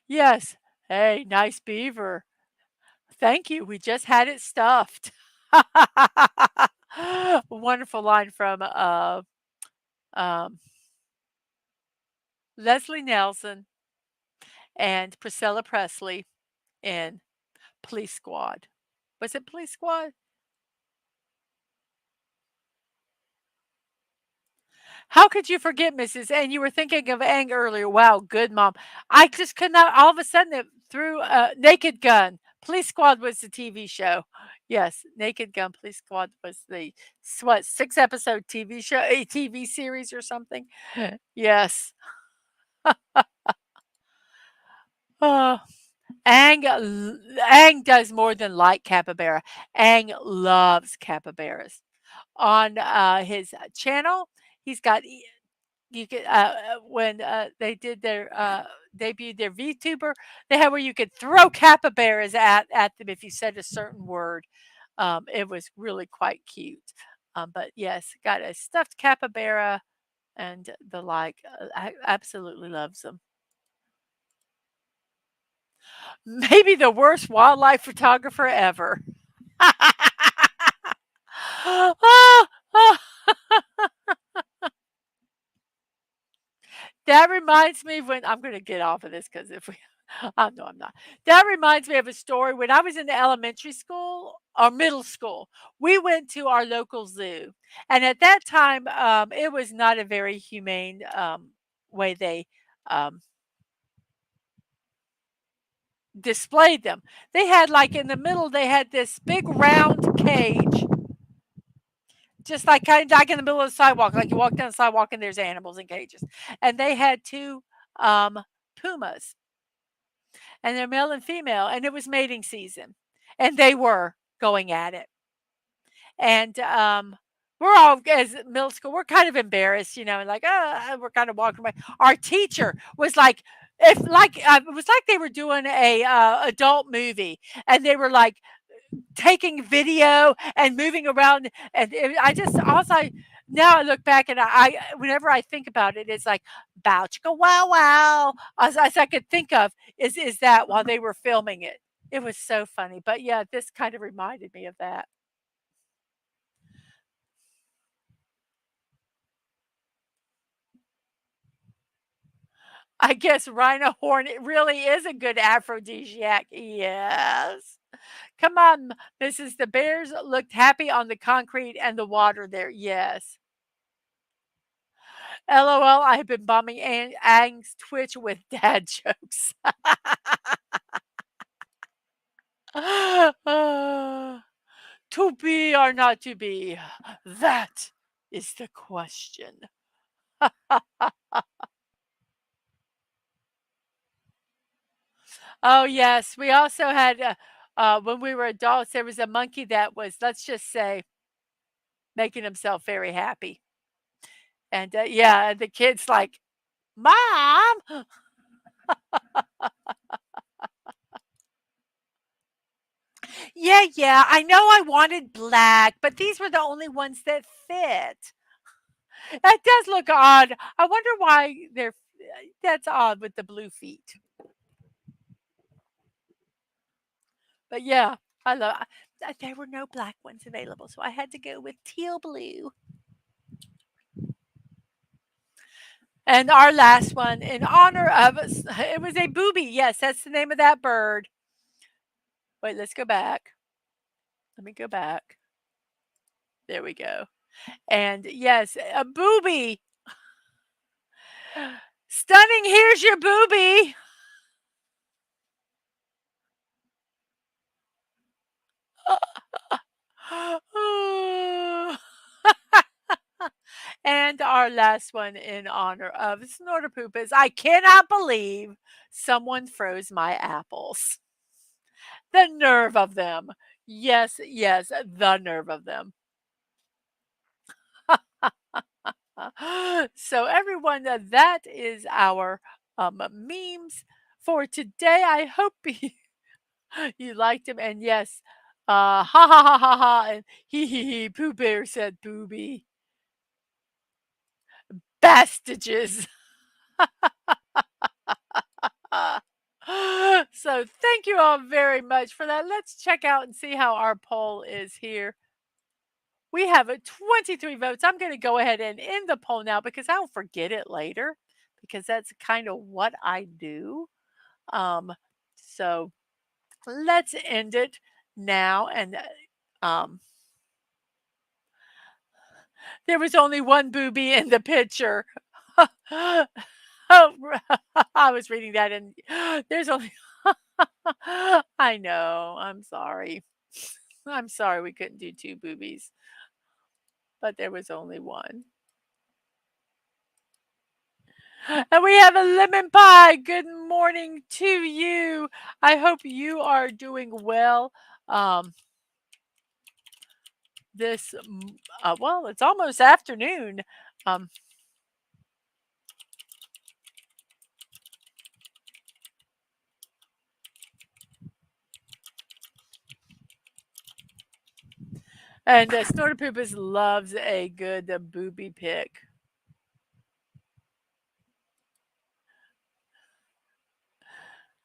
Yes. Hey, nice beaver. Thank you. We just had it stuffed. Wonderful line from um, Leslie Nelson and Priscilla Presley in Police Squad. Was it Police Squad? How could you forget, Mrs. And you were thinking of Ang earlier. Wow, good mom. I just could not. All of a sudden, it threw Naked Gun. Police Squad was the TV show. Yes, Naked Gun Police Squad was the what 6 episode TV show, a TV series or something. Yes. Uh, Ang does more than like capybara. Ang loves capybaras. On his channel, he's got you could when they did their debuted their VTuber, they had where you could throw capybaras at them if you said a certain word. It was really quite cute. But yes, got a stuffed capybara and the like. I absolutely loves them. Maybe the worst wildlife photographer ever. Ah, ah. That reminds me when I'm going to get off of this because if we, no, I'm not. That reminds me of a story when I was in elementary school or middle school. We went to our local zoo, and at that time, it was not a very humane way they um, displayed them. They had like in the middle, they had this big round cage, just like kind of like in the middle of the sidewalk, like you walk down the sidewalk and there's animals in cages, and they had two pumas and they're male and female, and it was mating season, and they were going at it. And we're all as middle school, we're kind of embarrassed, and like, we're kind of walking away. Our teacher was like, if like it was like they were doing a adult movie, and they were like taking video and moving around, and I just also now I look back and whenever I think about it, it's like bow chicka wow wow as I could think of is that while they were filming it. It was so funny. But yeah, this kind of reminded me of that. I guess rhino horn it really is a good aphrodisiac. Yes. Come on, Mrs. The bears looked happy on the concrete and the water there. Yes. LOL, I have been bombing Ang's Twitch with dad jokes. To be or not to be? That is the question. Oh, yes. We also had, when we were adults, there was a monkey that was, let's just say, making himself very happy. And yeah, the kid's like, Mom! Yeah, yeah, I know I wanted black, but these were the only ones that fit. That does look odd. I wonder why that's odd with the blue feet. But yeah, I love there were no black ones available, so I had to go with teal blue. And our last one in honor of it was a booby. Yes, that's the name of that bird. Wait, let's go back. Let me go back. There we go. And yes, a booby. Stunning, here's your booby. And our last one in honor of Snorter Poop is I cannot believe someone froze my apples. The nerve of them. Yes, yes, the nerve of them. So everyone, that is our memes for today. I hope you liked them. And yes, ha ha ha ha ha, and he, Pooh Bear said booby. Bastages. So thank you all very much for that. Let's check out and see how our poll is here. We have a 23 votes. I'm going to go ahead and end the poll now because I'll forget it later because that's kind of what I do. So let's end it now. And there was only one booby in the picture. Oh, I was reading that and there's only I know. I'm sorry. I'm sorry we couldn't do two boobies, but there was only one. And we have a lemon pie. Good morning to you. I hope you are doing well. Um, well, it's almost afternoon. Um, and Snorterpoopus loves a good booby pick.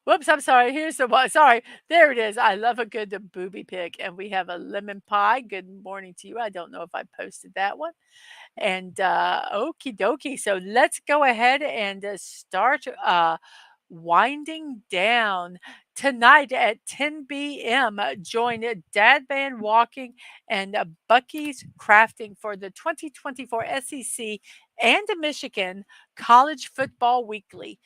Whoops, I'm sorry. Here's the one. Sorry. There it is. I love a good booby pick. And we have a lemon pie. Good morning to you. I don't know if I posted that one. And okie dokie. So let's go ahead and start winding down tonight at 10 p.m. Join Dad Band Walking and Bucky's Crafting for the 2024 SEC and Michigan College Football Weekly.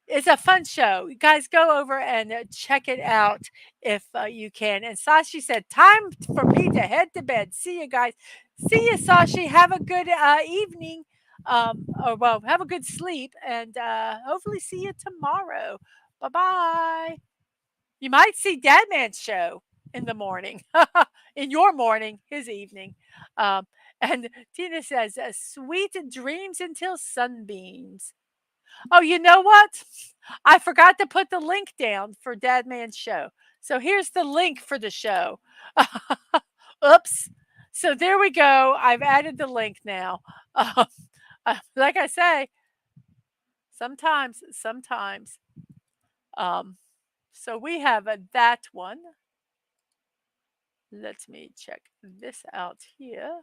It's a fun show. You guys go over and check it out if you can. And Sashi said, time for me to head to bed. See you guys. See you, Sashi. Have a good evening. Or well, have a good sleep, and hopefully see you tomorrow. Bye bye. You might see Dadman's show in the morning, in your morning, his evening. Um, and Tina says, "Sweet dreams until sunbeams." Oh, you know what? I forgot to put the link down for Dadman's show. So here's the link for the show. Oops. So there we go. I've added the link now. Like I say, sometimes. Um, so we have that one. Let me check this out here.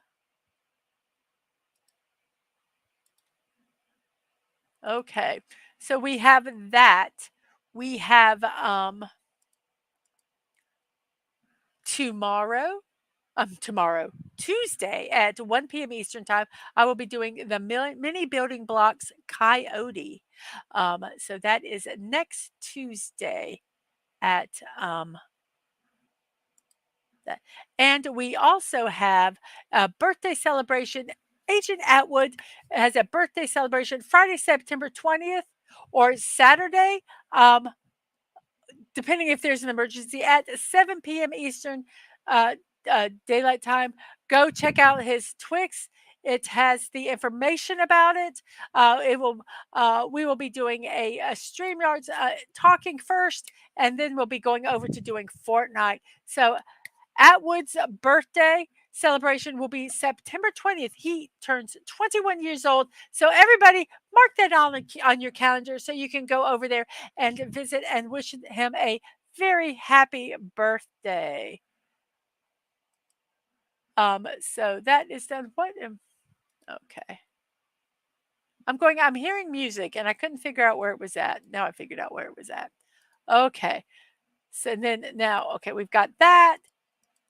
Okay. So we have that. We have tomorrow tomorrow, Tuesday at 1 p.m. Eastern Time, I will be doing the mini building blocks Coyote. So that is next Tuesday at that. And we also have a birthday celebration. Agent Atwood has a birthday celebration Friday, September 20th or Saturday. Depending if there's an emergency at 7 p.m. Eastern daylight time. Go check out his Twix. It has the information about it. We will be doing a StreamYards talking first, and then we'll be going over to doing Fortnite. So Atwood's birthday celebration will be September 20th. He turns 21 years old. So everybody mark that on your calendar so you can go over there and visit and wish him a very happy birthday. So that is done. Okay. I'm hearing music and I couldn't figure out where it was at. Now I figured out where it was at. Okay. So then now, okay, we've got that.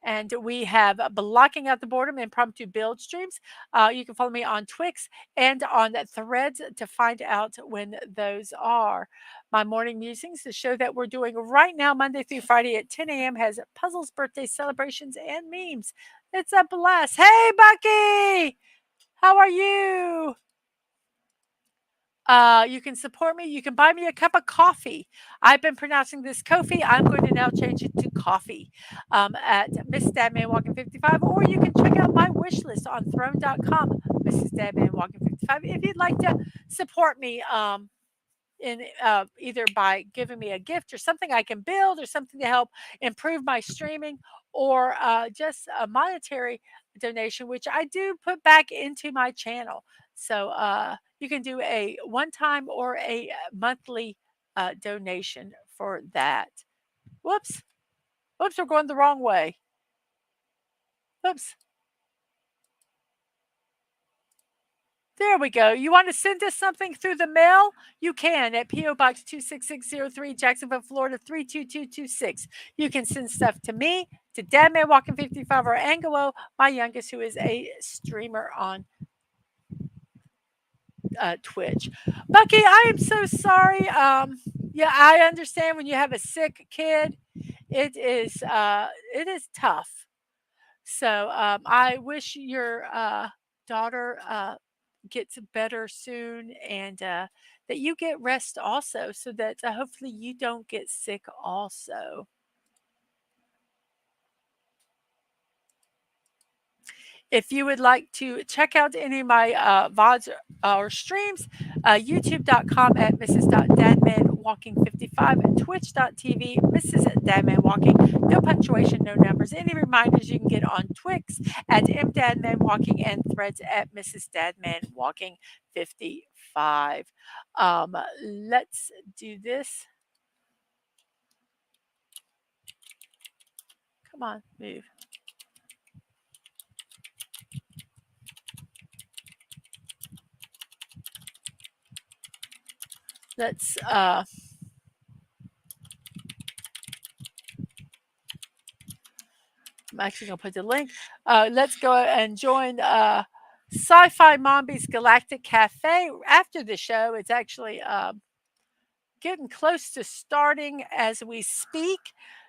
And we have Blocking Out the Boredom impromptu build streams. You can follow me on Twix and on Threads to find out when those are. My morning musings, the show that we're doing right now, Monday through Friday at 10 a.m., has puzzles, birthday celebrations, and memes. It's a blast. Hey, Bucky, how are you? You can support me. You can buy me a cup of coffee. I've been pronouncing this Kofi. I'm going to now change it to coffee at Mrs.DadmanWalking55, or you can check out my wish list on throne.com, Mrs.DadmanWalking55, if you'd like to support me. In either by giving me a gift or something I can build or something to help improve my streaming, or just a monetary donation, which I do put back into my channel. So you can do a one time or a monthly donation for that. Whoops. Whoops, we're going the wrong way. Whoops. There we go. You want to send us something through the mail? You can at P.O. Box 26603, Jacksonville, Florida 32226. You can send stuff to me, to Dadman Walking 55, or Angelo, my youngest, who is a streamer on Twitch. Bucky, I am so sorry. Yeah, I understand when you have a sick kid, it is tough. So I wish your daughter gets better soon, and that you get rest also, so that hopefully you don't get sick also. If you would like to check out any of my VODs or streams, youtube.com at Mrs.DadmanWalking55 and twitch.tv, Mrs. Dadman Walking, no punctuation, no numbers. Any reminders you can get on Twix at MDadmanWalking and threads at Mrs. DadmanWalking55. Let's do this. Come on, move. Let's I'm actually going to put the link. Let's go and join Sci-Fi Mombi's Galactic Cafe after the show. It's actually getting close to starting as we speak.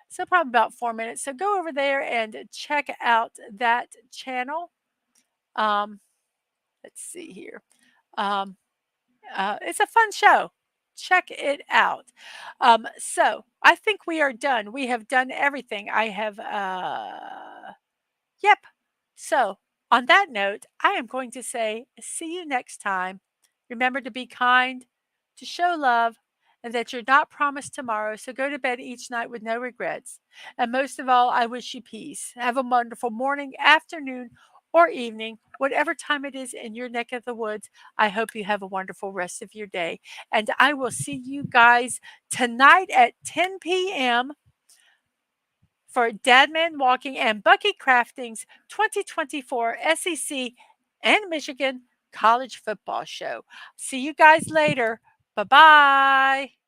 So probably about 4 minutes. So go over there and check out that channel. Let's see here. It's a fun show. Check it out. So I think we are done. We have done everything. I have, yep. So on that note, I am going to say, see you next time. Remember to be kind, to show love, and that you're not promised tomorrow. So go to bed each night with no regrets. And most of all, I wish you peace. Have a wonderful morning, afternoon, or evening, whatever time it is in your neck of the woods. I hope you have a wonderful rest of your day. And I will see you guys tonight at 10 p.m. for Dadman Walking and Bucky Crafting's 2024 SEC and Michigan College Football Show. See you guys later. Bye bye.